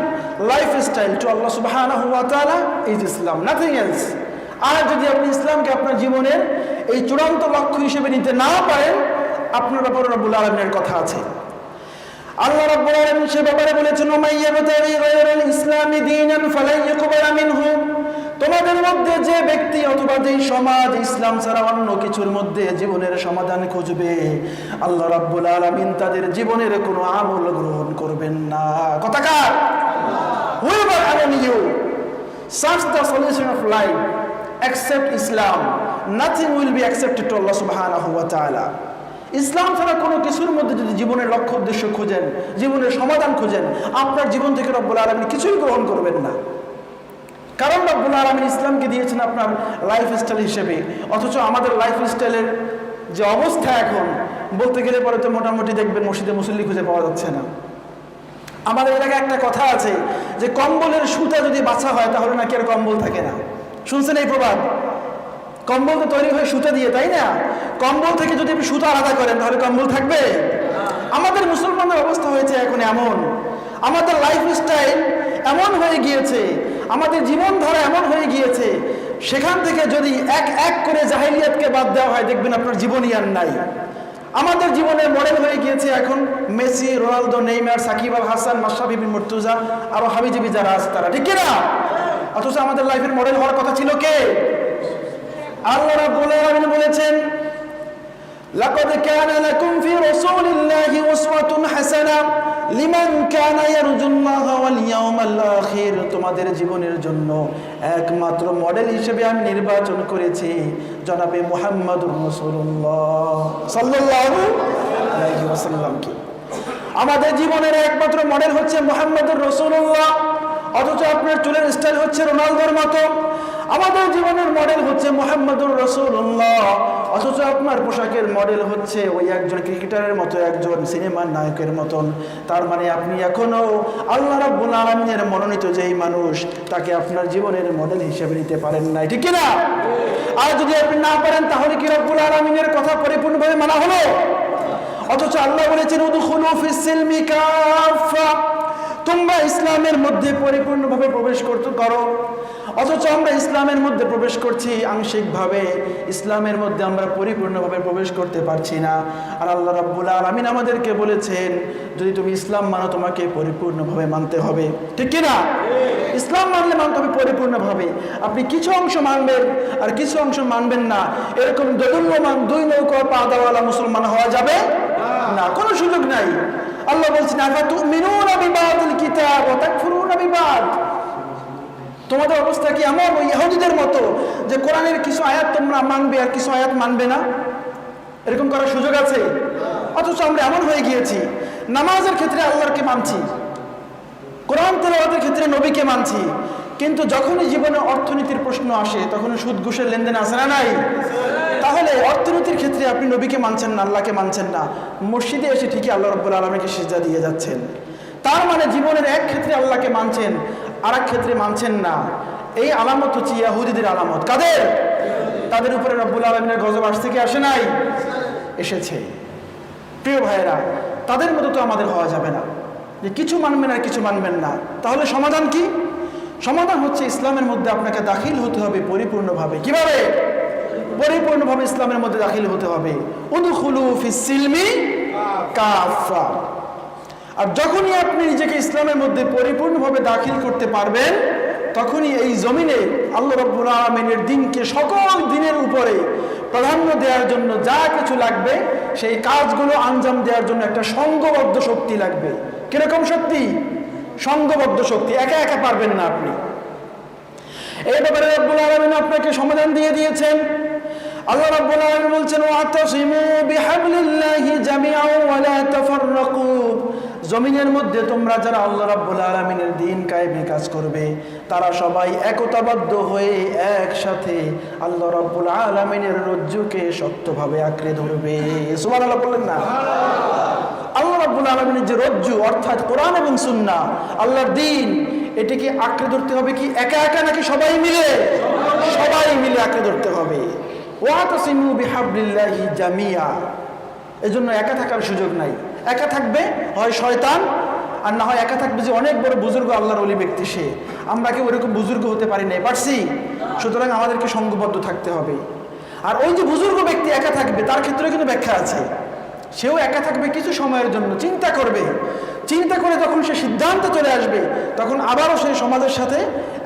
lifestyle to Allah subhanahu wa ta'ala is Islam, nothing else. আর যদি আপনি ইসলামকে আপনার জীবনের এই চূড়ান্ত লক্ষ্য হিসেবে নিতে না পারেন, আপনার ব্যাপারে রব্বুল আলামিনের কথা আছে। আল্লাহ রাব্বুল আলামিন সে ব্যাপারে বলেছেন, ওমাইয়াবতাগি গায়রাল ইসলামি দীনান ফালান ইউকবালা মিনহু, তোমাদের জীবনের মধ্যে যে ব্যক্তি অথবা যেই সমাজ ইসলাম ছাড়া অন্য কিছুর মধ্যে জীবনের সমাধান খুঁজবে, আল্লাহ রাব্বুল আলামিন তাদের জীবনের কোনো আমল গ্রহণ করবেন না। কথাকার whoever among you search the solution of life except Islam, nothing will be accepted to Allah subhanahu wa ta'ala. ইসলাম ছাড়া কোনো কিছুর মধ্যে যদি জীবনের লক্ষ্য উদ্দেশ্য খুঁজেন, জীবনের সমাধান খুঁজেন, আপনার জীবন থেকে রব্বুল আলামিন কিছুই গ্রহণ করবেন না। কারণ রব্বুল আলামিন ইসলামকে দিয়েছেন আপনার লাইফস্টাইল হিসেবে, অথচ আমাদের লাইফস্টাইলের যে অবস্থা এখন বলতে গেলে পরে তো মোটামুটি দেখবেন মসজিদে মুসল্লি খুঁজে পাওয়া যাচ্ছে না। আমাদের এলাকায় একটা কথা আছে যে কম্বলের সুতা যদি বাছা হয় তাহলে নাকি আর কম্বল থাকে না। শুনছেন এই প্রবাদ? কম্বল তো তৈরি হয় সুতা দিয়ে, তাই না? কম্বল থেকে যদি আপনি সুতা আলাদা করেন তাহলে কম্বল থাকবে? আমাদের মুসলমানদের অবস্থা হয়েছে এখন এমন, আমাদের লাইফস্টাইল এমন হয়ে গিয়েছে, আমাদের জীবনধারা এমন হয়ে গিয়েছে, সেখান থেকে যদি এক এক করে জাহিলিয়াতকে বাদ দেওয়া হয় দেখবেন আপনার জীবনই আর নাই। আমাদের জীবনের মডেল হয়ে গিয়েছে এখন Messi, Ronaldo, Neymar, Shakib Al Hasan, Mashrafe বিন মুর্তজা, আরো হাবিজাবি যারা আছে তারা, ঠিক না? অথচ আমাদের লাইফের মডেল হওয়ার কথা ছিল কে? আল্লাহ রাব্বুল আলামিন বলেছেন, লাকাদ কানা লাকুম ফি রাসূলিল্লাহি উসওয়াতুন হাসানাহ লিমান কানা ইয়ারজুল্লাহ ওয়াল ইয়াউমাল আখির। তোমাদের জীবনের জন্য একমাত্র মডেল হিসেবে আমি নির্বাচন করেছি জনাবে মুহাম্মদুর রাসূলুল্লাহ সাল্লাল্লাহু আলাইহি ওয়াসাল্লামকে। আমাদের জীবনের একমাত্র মডেল হচ্ছে মুহাম্মদুর রাসূলুল্লাহ, অথচ আপনার চুলের স্টাইল হচ্ছে রোনালদোর মতো। আমাদের জীবনের মডেল হচ্ছে মুহাম্মদুর রাসূলুল্লাহ, অথচ আপনার পোশাকের মডেল হচ্ছে ওই একজন ক্রিকেটারের মতো, একজন সিনেমার নায়কের মতন। তার মানে আপনি এখনো আল্লাহ রাব্বুল আলামিনের মনোনীত যেই মানুষ তাকে আপনার জীবনের মডেল হিসেবে নিতে পারেন নাই, ঠিক না? আর যদি আপনি না পারেন তাহলে কি রাব্বুল আলামিনের কথা পরিপূর্ণভাবে মানা হলো? অথচ আল্লাহ বলেছেন উদখুলু ফিস সিলমি কাফা, তোমরা ইসলামের মধ্যে পরিপূর্ণভাবে প্রবেশ করো। অথচ আমরা ইসলামের মধ্যে প্রবেশ করছি আংশিকভাবে, ইসলামের মধ্যে আমরা পরিপূর্ণভাবে প্রবেশ করতে পারছি না। আর আল্লাহ রাব্বুল আলামিন আমাদেরকে বলেছেন যদি তুমি ইসলাম মানো তোমাকে পরিপূর্ণভাবে মানতে হবে, ঠিক কি না? ইসলাম মানলে মানতে হবে পরিপূর্ণভাবে। আপনি কিছু অংশ মানবেন আর কিছু অংশ মানবেন না, এরকম দোদুল্যমান দুই নৌকা পা দেওয়ালা মুসলমান হওয়া যাবে না, কোনো সুযোগ নাই। আল্লাহ বলছেন আফাতুমিনুনা বিবাদিল কিতাব ওয়া তাকফুরুনা বিবাদ। তোমাদের অবস্থা কি এমন ওই ইহুদিদের মতো যে কোরআনের কিছু আয়াত তোমরা মানবে আর কিছু আয়াত মানবে না? এরকম করার সুযোগ আছে? অথচ আমরা এমন হয়ে গিয়েছি, নামাজের ক্ষেত্রে আল্লাহকে মানছি, কোরআন তেলাওয়াতের ক্ষেত্রে নবীকে মানছি, কিন্তু যখনই জীবনে অর্থনীতির প্রশ্ন আসে তখন সুদ ঘুষের লেনদেন আছে না নাই? তাহলে অর্থনীতির ক্ষেত্রে আপনি নবীকে মানছেন না, আল্লাহকে মানছেন না, মসজিদে এসে ঠিকই আল্লাহ রাব্বুল আলামিনকে সিজদা দিয়ে যাচ্ছেন। তার মানে জীবনের এক ক্ষেত্রে আল্লাহকে মানছেন আর এক ক্ষেত্রে মানছেন না। এই আলামত হচ্ছে ইহুদিদের আলামত। কাদের? তাদের উপরে রব্বুল আলামিনের গজব আসছে কি আসে নাই? এসেছে। প্রিয় ভাইয়েরা, তাদের মতো তো আমাদের হওয়া যাবে না যে কিছু মানবেন আর কিছু মানবেন না। তাহলে সমাধান কি? সমাধান হচ্ছে ইসলামের মধ্যে আপনাকে দাখিল হতে হবে পরিপূর্ণভাবে। কিভাবে? পরিপূর্ণভাবে ইসলামের মধ্যে দাখিল হতে হবে। উদখুলু ফিস সিলমি কাফা। আর যখনই আপনি নিজেকে ইসলামের মধ্যে পরিপূর্ণভাবে দাখিল করতে পারবেন তখনই এই জমিনে আল্লাহ রাব্বুল আলামিনের দ্বীনকে সকল দিনের উপরে প্রাধান্য দেওয়ার জন্য যা কিছু লাগবে সেই কাজগুলো আঞ্জাম দেওয়ার জন্য একটা সংঘবদ্ধ শক্তি লাগবে। কিরকম শক্তি? সংঘবদ্ধ শক্তি। একা একা পারবেন না আপনি। এই ব্যাপারে রাব্বুল আলামিন আপনাকে সমাধান দিয়ে দিয়েছেন। আল্লাহ রাব্বুল আলামিন বলছেন ওয়াতাসিমু বিহাবলিল্লাহি জামিআন ওয়া লা তাফাররাকু। জমিনের মধ্যে তোমরা যারা আল্লাহ রাব্বুল আলামিনের দ্বীন কায়েমে কাজ করবে তারা সবাই একতাবদ্ধ হয়ে একসাথে আল্লাহ রাব্বুল আলামিনের রজ্জুকে শক্তভাবে আঁকড়ে ধরবে। সুবহানাল্লাহ বললেন না? আল্লাহ রাব্বুল আলামিনের যে রজ্জু অর্থাৎ কোরআন এবং সুন্নাহ, আল্লাহর দ্বীন, এটিকে আঁকড়ে ধরতে হবে কি একা একা নাকি সবাই মিলে? সবাই মিলে আঁকড়ে ধরতে হবে। ওয়াতাসিমু বিহাবলিল্লাহি জামিআ। এজন্য একা থাকার সুযোগ নাই। একা থাকবে হয় শয়তান, আর না হয় একা থাকবে যে অনেক বড় বুজুর্গ আল্লাহর ওলি ব্যক্তি, সে। আমরা কি ওরকম বুজুর্গ হতে পারি নাই? পারছি। সুতরাং আমাদেরকে সংঘবদ্ধ থাকতে হবে। আর ওই যে বুজুর্গ ব্যক্তি একা থাকবে তার ক্ষেত্রে কিন্তু ব্যাখ্যা আছে। সেও একা থাকবে কিছু সময়ের জন্য, চিন্তা করবে চিন্তা করে যখন সে সিদ্ধান্তে চলে আসবে, তখন আবারও সেই সমাজের সাথে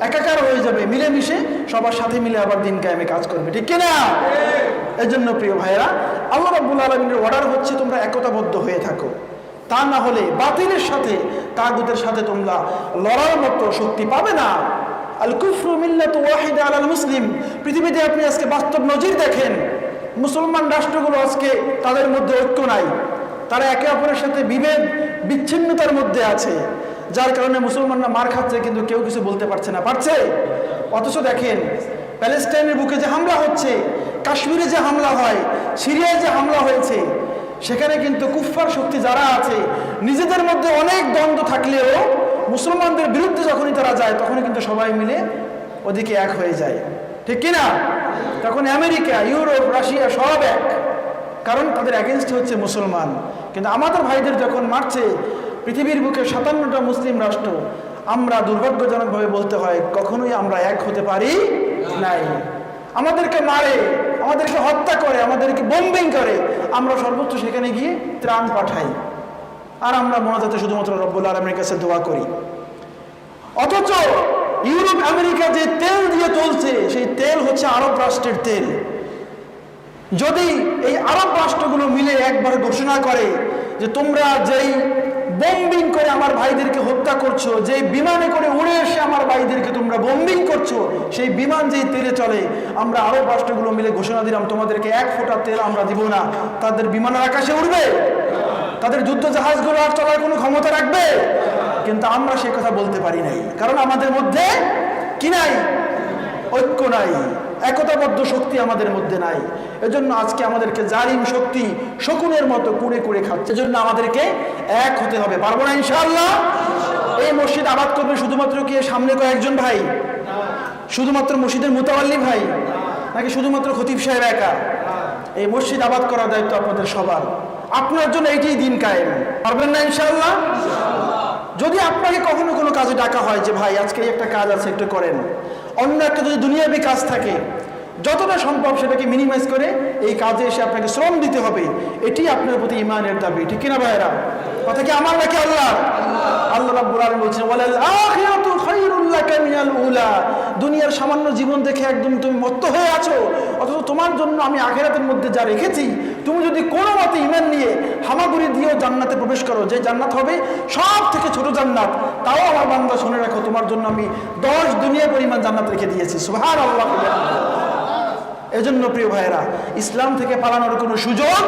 একাকার হয়ে যাবে, মিলেমিশে সবার সাথে মিলে আবার দিন কায়েমে কাজ করবে, ঠিক কিনা? এই জন্য প্রিয় ভাইয়েরা, আল্লাহ রাব্বুল আলামিনের অর্ডার হচ্ছে তোমরা একতাবদ্ধ হয়ে থাকো, তা না হলে বাতিলের সাথে তাগুতের সাথে তোমরা লড়ার মতো শক্তি পাবে না। আল কুফরু মিল্লাতু ওয়াহিদা আলাল মুসলিম। পৃথিবীতে আপনি আজকে বাস্তব নজির দেখেন, মুসলমান রাষ্ট্রগুলো আজকে তাদের মধ্যে ঐক্য নাই, তারা একে অপরের সাথে বিভেদ বিচ্ছিন্নতার মধ্যে আছে, যার কারণে মুসলমানরা মার খাচ্ছে কিন্তু কেউ কিছু বলতে পারছে না, পারছে? অথচ দেখেন প্যালেস্টাইনের বুকে যে হামলা হচ্ছে, কাশ্মীরে যে হামলা হয়, সিরিয়ায় যে হামলা হয়েছে, সেখানে কিন্তু কুফফার শক্তি যারা আছে নিজেদের মধ্যে অনেক দ্বন্দ্ব থাকলেও মুসলমানদের বিরুদ্ধে যখনই তারা যায় তখনই কিন্তু সবাই মিলে ওদিকে এক হয়ে যায়, ঠিক কিনা? তখন আমেরিকা, ইউরোপ, রাশিয়া সব এক, কারণ তাদের এগেনস্ট হচ্ছে মুসলমান। কিন্তু আমাদের ভাইদের যখন মারছে পৃথিবীর বুকে 57টা মুসলিম রাষ্ট্র, আমরা দুর্ভাগ্যজনকভাবে বলতে হয় কখনোই আমরা এক হতে পারি নাই। আমাদেরকে মারে, আমাদেরকে হত্যা করে, আমাদেরকে বোম্বিং করে, আমরা সর্বোচ্চ সেখানে গিয়ে ত্রাণ পাঠাই, আর আমরা মোনাজাতে শুধুমাত্র রব্বুল আলামিনের কাছে দোয়া করি। অথচ ইউরোপ আমেরিকা যে তেল দিয়ে চলছে, সেই তেল হচ্ছে আরব রাষ্ট্রের তেল। যদি এই আরব রাষ্ট্রগুলো মিলে একবার ঘোষণা করে যে তোমরা যেই বোম্বিং করে আমার ভাইদেরকে হত্যা করছো, যেই বিমানে করে উড়ে এসে আমার ভাইদেরকে তোমরা বোম্বিং করছো, সেই বিমান যেই তেলে চলে, আমরা আরব রাষ্ট্রগুলো মিলে ঘোষণা দিলাম তোমাদেরকে এক ফোঁটা তেল আমরা দিব না, তাদের বিমানের আকাশে উড়বে? তাদের যুদ্ধ জাহাজগুলো আর চলার কোনো ক্ষমতা রাখবে? কিন্তু আমরা সে কথা বলতে পারি নাই, কারণ আমাদের মধ্যে কি নাই? ঐক্য নাই, একতাবদ্ধ শক্তি আমাদের মধ্যে নাই। এজন্য আজকে আমাদেরকে জালিম শক্তি শকুনের মতো কুড়ে কুড়ে খাচ্ছে। এজন্য আমাদেরকে এক হতে হবে, পারবো না ইনশাআল্লাহ? এই মসজিদ আবাদ করবে শুধুমাত্র কি সামনে কয়েকজন ভাই, শুধুমাত্র মসজিদের মুতাওয়াল্লি ভাই, নাকি শুধুমাত্র খতিব সাহেব একা? এই মসজিদ আবাদ করার দায়িত্ব আপনাদের সবার। আপনার জন্য এইটাই দিন কায়েম, পারবেন না ইনশাআল্লাহ? যদি আপনাকে কখনো কোনো কাজে ডাকা হয় যে ভাই আজকে একটা কাজ আছে একটু করেন, অন্য একটা যদি দুনিয়াবি কাজ থাকে, যতটা সম্ভব সেটাকে মিনিমাইজ করে এই কাজে এসে আপনাকে শ্রম দিতে হবে, এটি আপনার প্রতি ইমানের দাবি, ঠিক কিনা ভাইয়েরা? কথা কি আমার নাকি আল্লাহ? আল্লাহ রাব্বুল আলামিন বলছেন ওয়ালাল আখিরাতু খায়রুল লাকা মিনাল উলা। দুনিয়ার সামান্য জীবন দেখে একদম তুমি মত্ত হয়ে আছো, অথচ তোমার জন্য আমি আখিরাতের মধ্যে যা রেখেছি, তুমি যদি কোনো মতে ঈমান নিয়ে হামাগুড়ি দিয়েও জান্নাতে প্রবেশ করো, যে জান্নাত হবে সব থেকে ছোট জান্নাত, তাও আমার বান্দা শুনে রাখো তোমার জন্য আমি 10 দুনিয়া পরিমাণ জান্নাত রেখে দিয়েছি। সুবহানাল্লাহ। এজন্য প্রিয় ভাইয়েরা, ইসলাম থেকে পালানোর কোনো সুযোগ,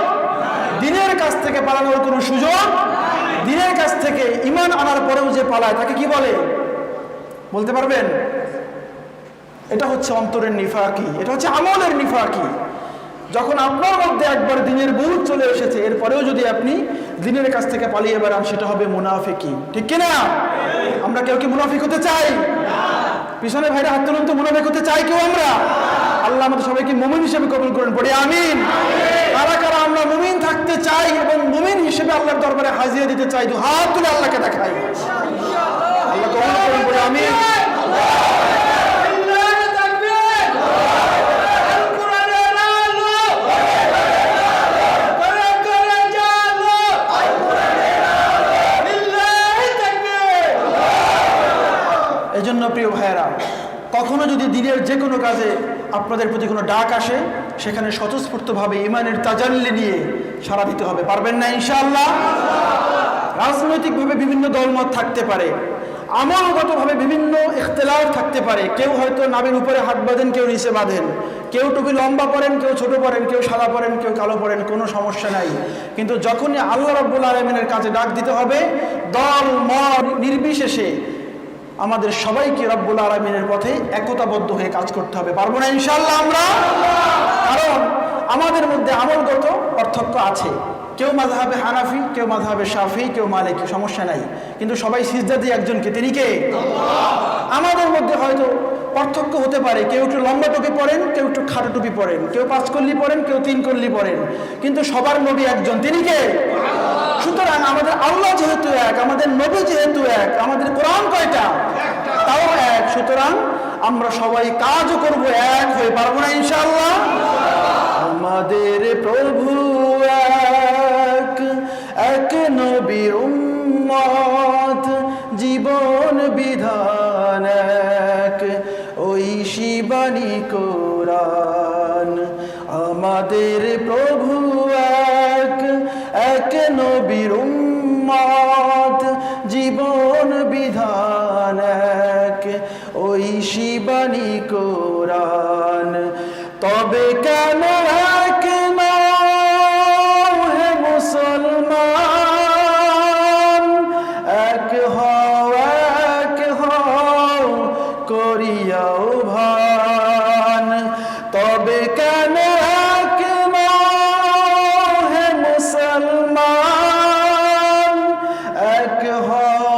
দিনের কাছ থেকে পালানোর কোনো সুযোগ, দিনের কাছ থেকে ঈমান আনার পরেও যে পালায় তাকে কি বলে বলতে পারবেন? এটা হচ্ছে অন্তরের নিফাকি, এটা হচ্ছে আমলের নিফাকি। যখন আপনার মধ্যে একবার দিনের বুঝ চলে এসেছে, এরপরেও যদি আপনি দিনের কাছ থেকে পালিয়ে বেড়ান, সেটা হবে মুনাফিকি, ঠিক কিনা? আমরা কেউ কি মুনাফিক হতে চাই? পিছনে ভাইরা হাত তুলুন তো, মুনাফিক হতে চাই কেউ আমরা? আল্লাহ আমাদের সবাইকে মুমিন হিসেবে কবুল করেন, পড়ি আমিন। কারা কারা আমরা মুমিন থাকতে চাই এবং মুমিন হিসেবে আল্লাহর দরবারে হাজিরা দিতে চাই, দু হাত তুলে আল্লাহকে দেখাই। আল্লাহ কবুল করেন, পড়ি আমিন। এজন্য প্রিয় ভাইয়েরা, কখনো যদি দিনের যে কোনো কাজে আপনাদের প্রতি কোনো ডাক আসে, সেখানে স্বতঃস্ফূর্তভাবে ঈমানের তাজাল্লি নিয়ে সাড়া দিতে হবে, পারবেন না ইনশাআল্লাহ? রাজনৈতিকভাবে বিভিন্ন দলমত থাকতে পারে, আমলগতভাবে বিভিন্ন ইখতিলাফ থাকতে পারে, কেউ হয়তো নাভির উপরে হাত বাঁধেন, কেউ নিচে বাঁধেন, কেউ টুপি লম্বা পরেন, কেউ ছোট পরেন, কেউ সাদা পরেন, কেউ কালো পরেন, কোনো সমস্যা নাই। কিন্তু যখনই আল্লাহ রাব্বুল আলামিনের কাজে ডাক দিতে হবে, দল মত নির্বিশেষে আমাদের সবাইকে রব্বুল আলামিনের পথে একতাবদ্ধ হয়ে কাজ করতে হবে, পারবো না ইনশাআল্লাহ আমরা? কারণ আমাদের মধ্যে আমলগত পার্থক্য আছে, কেউ মাযহাবে হানাফি, কেউ মাযহাবে শাফি, কেউ মালিকি, সমস্যা নাই, কিন্তু সবাই সিজদা দিয়ে একজনকে, তিনি কে? আল্লাহ। আমাদের মধ্যে হয়তো পার্থক্য হতে পারে, কেউ একটু লম্বা টুপি পরেন, কেউ একটু খাটো টুপি পরেন, কেউ 5 কল্লি পরেন, কেউ 3 কল্লি পরেন, কিন্তু সবার নবী একজন, তিনি কে? সুতরাং আমাদের আল্লাহ যেহেতু এক, আমাদের নবী যেহেতু এক, আমাদের কোরআন কয়টা? তাও এক। সুতরাং আমরা সবাই কাজও করবো এক হয়ে, পারবো না ইনশাআল্লাহ? আমাদের প্রভু এক, এক নবীর উম্মত বাণী কোরআন। আমাদের প্রভু এক, এক নবীর উম্মত, জীবন বিধান এক, ঐশী বাণী কোরআন। তবে কেন এক নও হে মুসলমান, এক হও করিয়াও ভান। তবে কেন এক নও হে মুসলমান, এক হও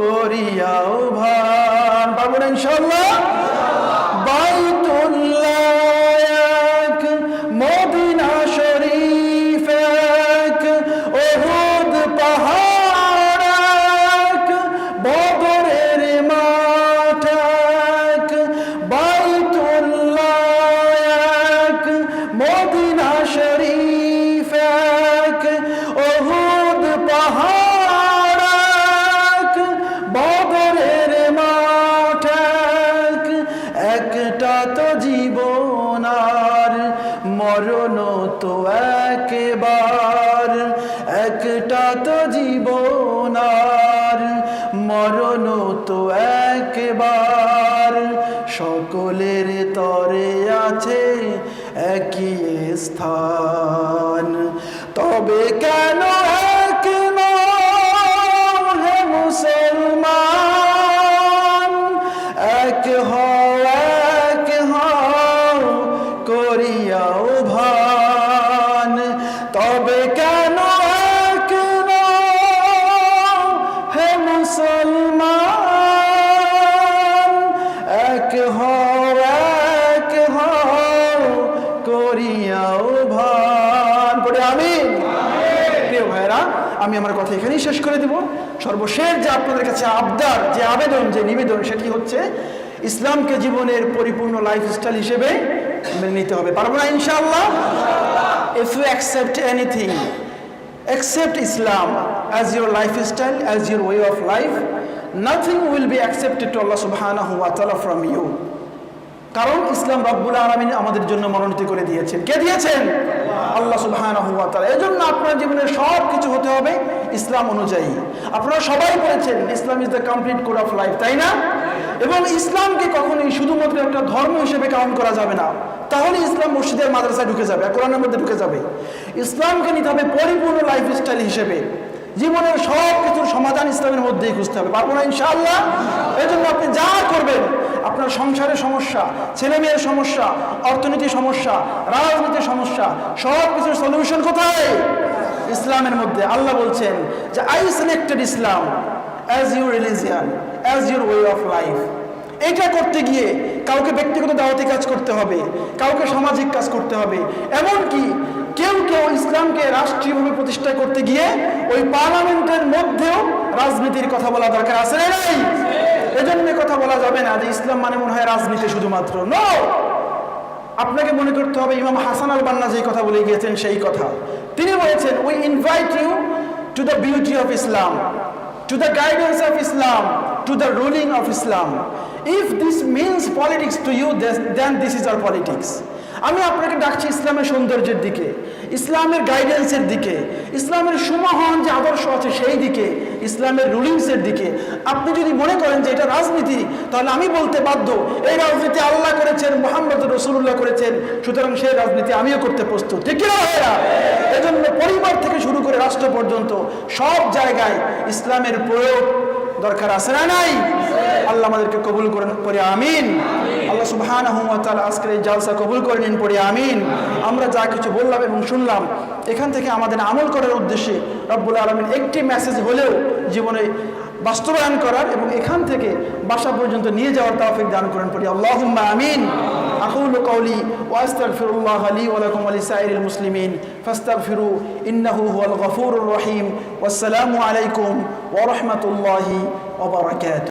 করিয়াও ভান। পারবো না ইনশাআল্লাহ? বাইতুল্লাহ এক, মদিনা শরীফ এক, উহুদ পাহাড় এক, বদরের মাঠ এক। বাইতুল্লাহ এক, মদিনা শরীফ এক, উহুদ পাহাড় এক, বদরের মাঠ এক। একটা তো জীবন আর মরণ তো একবার, একটা তো জীবন আর মরণ তো একবার। সকলের তরে আছে একই স্থান। তবে কেন এক নও হে মুসলমান, এক হও করিয়াও ভান। তবে কেন এক নও হে মুসলমান, এক হও করিয়াও ভান। পড়ে আমিন। প্রিয় ভাইরা, আমি আমার কথা এখানেই শেষ করে দিব। সর্বশেষ যে আপনাদের কাছে আবদার, যে আবেদন, যে নিবেদন, সেটি হচ্ছে ইসলামকে জীবনের পরিপূর্ণ লাইফস্টাইল হিসেবে মেনে নিতে হবে। পারবো না ইনশাআল্লাহ? If you accept anything, accept Islam as your lifestyle, as your way of life, nothing will be accepted to Allah subhanahu wa ta'ala from you. কারণ ইসলাম রব্বুল আলামিন আমাদের জন্য মনোনীত করে দিয়েছেন। কে দিয়েছেন? আল্লাহ সুবহানাহু ওয়া তাআলা। এজন্য আপনার জীবনের সব কিছু হতে হবে ইসলাম অনুযায়ী। আপনারা সবাই বলেছেন Islam is the complete code of life, তাই না? এবং ইসলামকে কখনোই শুধুমাত্র একটা ধর্ম হিসেবে কাউন্ট করা যাবে না। তাহলে ইসলাম মসজিদের মাদ্রাসায় ঢুকে যাবে, কোরআনের মধ্যে ঢুকে যাবে। ইসলামকে নিতে হবে পরিপূর্ণ লাইফস্টাইল হিসেবে। জীবনের সব কিছুর সমাধান ইসলামের মধ্যেই খুঁজতে হবে। পারবো না ইনশাআল্লাহ? এই জন্য আপনি যা করবেন, আপনার সংসারের সমস্যা, ছেলে মেয়ের সমস্যা, অর্থনীতির সমস্যা, রাজনীতির সমস্যা, সব কিছুর সলিউশন কোথায়? ইসলামের মধ্যে। আল্লাহ বলছেন যে I selected Islam as your religion, as your way of life. এটা করতে গিয়ে কাউকে ব্যক্তিগত দাওয়াতি কাজ করতে হবে, কাউকে সামাজিক কাজ করতে হবে। এমনকি কেউ কেউ ইসলামকে রাষ্ট্রীয়ভাবে প্রতিষ্ঠা করতে গিয়ে ওই পার্লামেন্টের মধ্যেও রাজনীতির কথা বলা দরকার আছে না নাই? এজন্য কথা বলা যাবে না যে ইসলাম মানে মনে হয় রাজনীতি শুধুমাত্র। নো, আপনাকে মনে করতে হবে ইমাম হাসান আল বান্না যে কথা বলে গিয়েছেন সেই কথা। তিনি বলেছেন, we invite you to the beauty of Islam, to the guidance of Islam, to the ruling of Islam. If this means politics to you, then this is our politics. আমি আপনাকে ডাকছি ইসলামের সৌন্দর্যের দিকে, ইসলামের গাইডেন্সের দিকে, ইসলামের সুমহান যে আদর্শ আছে সেই দিকে, ইসলামের রুলিংসের দিকে। আপনি যদি মনে করেন যে এটা রাজনীতি, তাহলে আমি বলতে বাধ্য, এই রাজনীতি আল্লাহ করেছেন, মুহাম্মদ রাসূলুল্লাহ করেছেন, সুতরাং সেই রাজনীতি আমিও করতে প্রস্তুত। ঠিক কি না ভাইরা? এজন্য পরিবার থেকে শুরু করে রাষ্ট্র পর্যন্ত সব জায়গায় ইসলামের প্রয়োগ দরকার আছে না নাই? আল্লাহ আমাদেরকে কবুল করেন, পড়ে আমিন। আল্লাহ সুবহানাহু ওয়া তাআলা আজকের এই জালসা কবুল করে নিন, পড়ে আমিন। আমরা যা কিছু বললাম এবং শুনলাম, এখান থেকে আমাদের আমল করার উদ্দেশ্যে রব্বুল আলামিন একটি মেসেজ হলেও জীবনে বাস্তবায়ন করার এবং এখান থেকে বাসা পর্যন্ত নিয়ে যাওয়ার তৌফিক দান করেন, পড়ি আল্লাহুম্মা আমিন। আকুলু কওলি ওয়া আস্তাগফিরুল্লাহ লি ওয়া লাকুম ওয়া লিসাইরিল মুসলিমিন ফাস্তাগফিরু ইন্নাহু হুয়াল গফুরুর রহিম। ওয়াসসালামু আলাইকুম ওয়া রাহমাতুল্লাহি ওয়া বারাকাতুহু।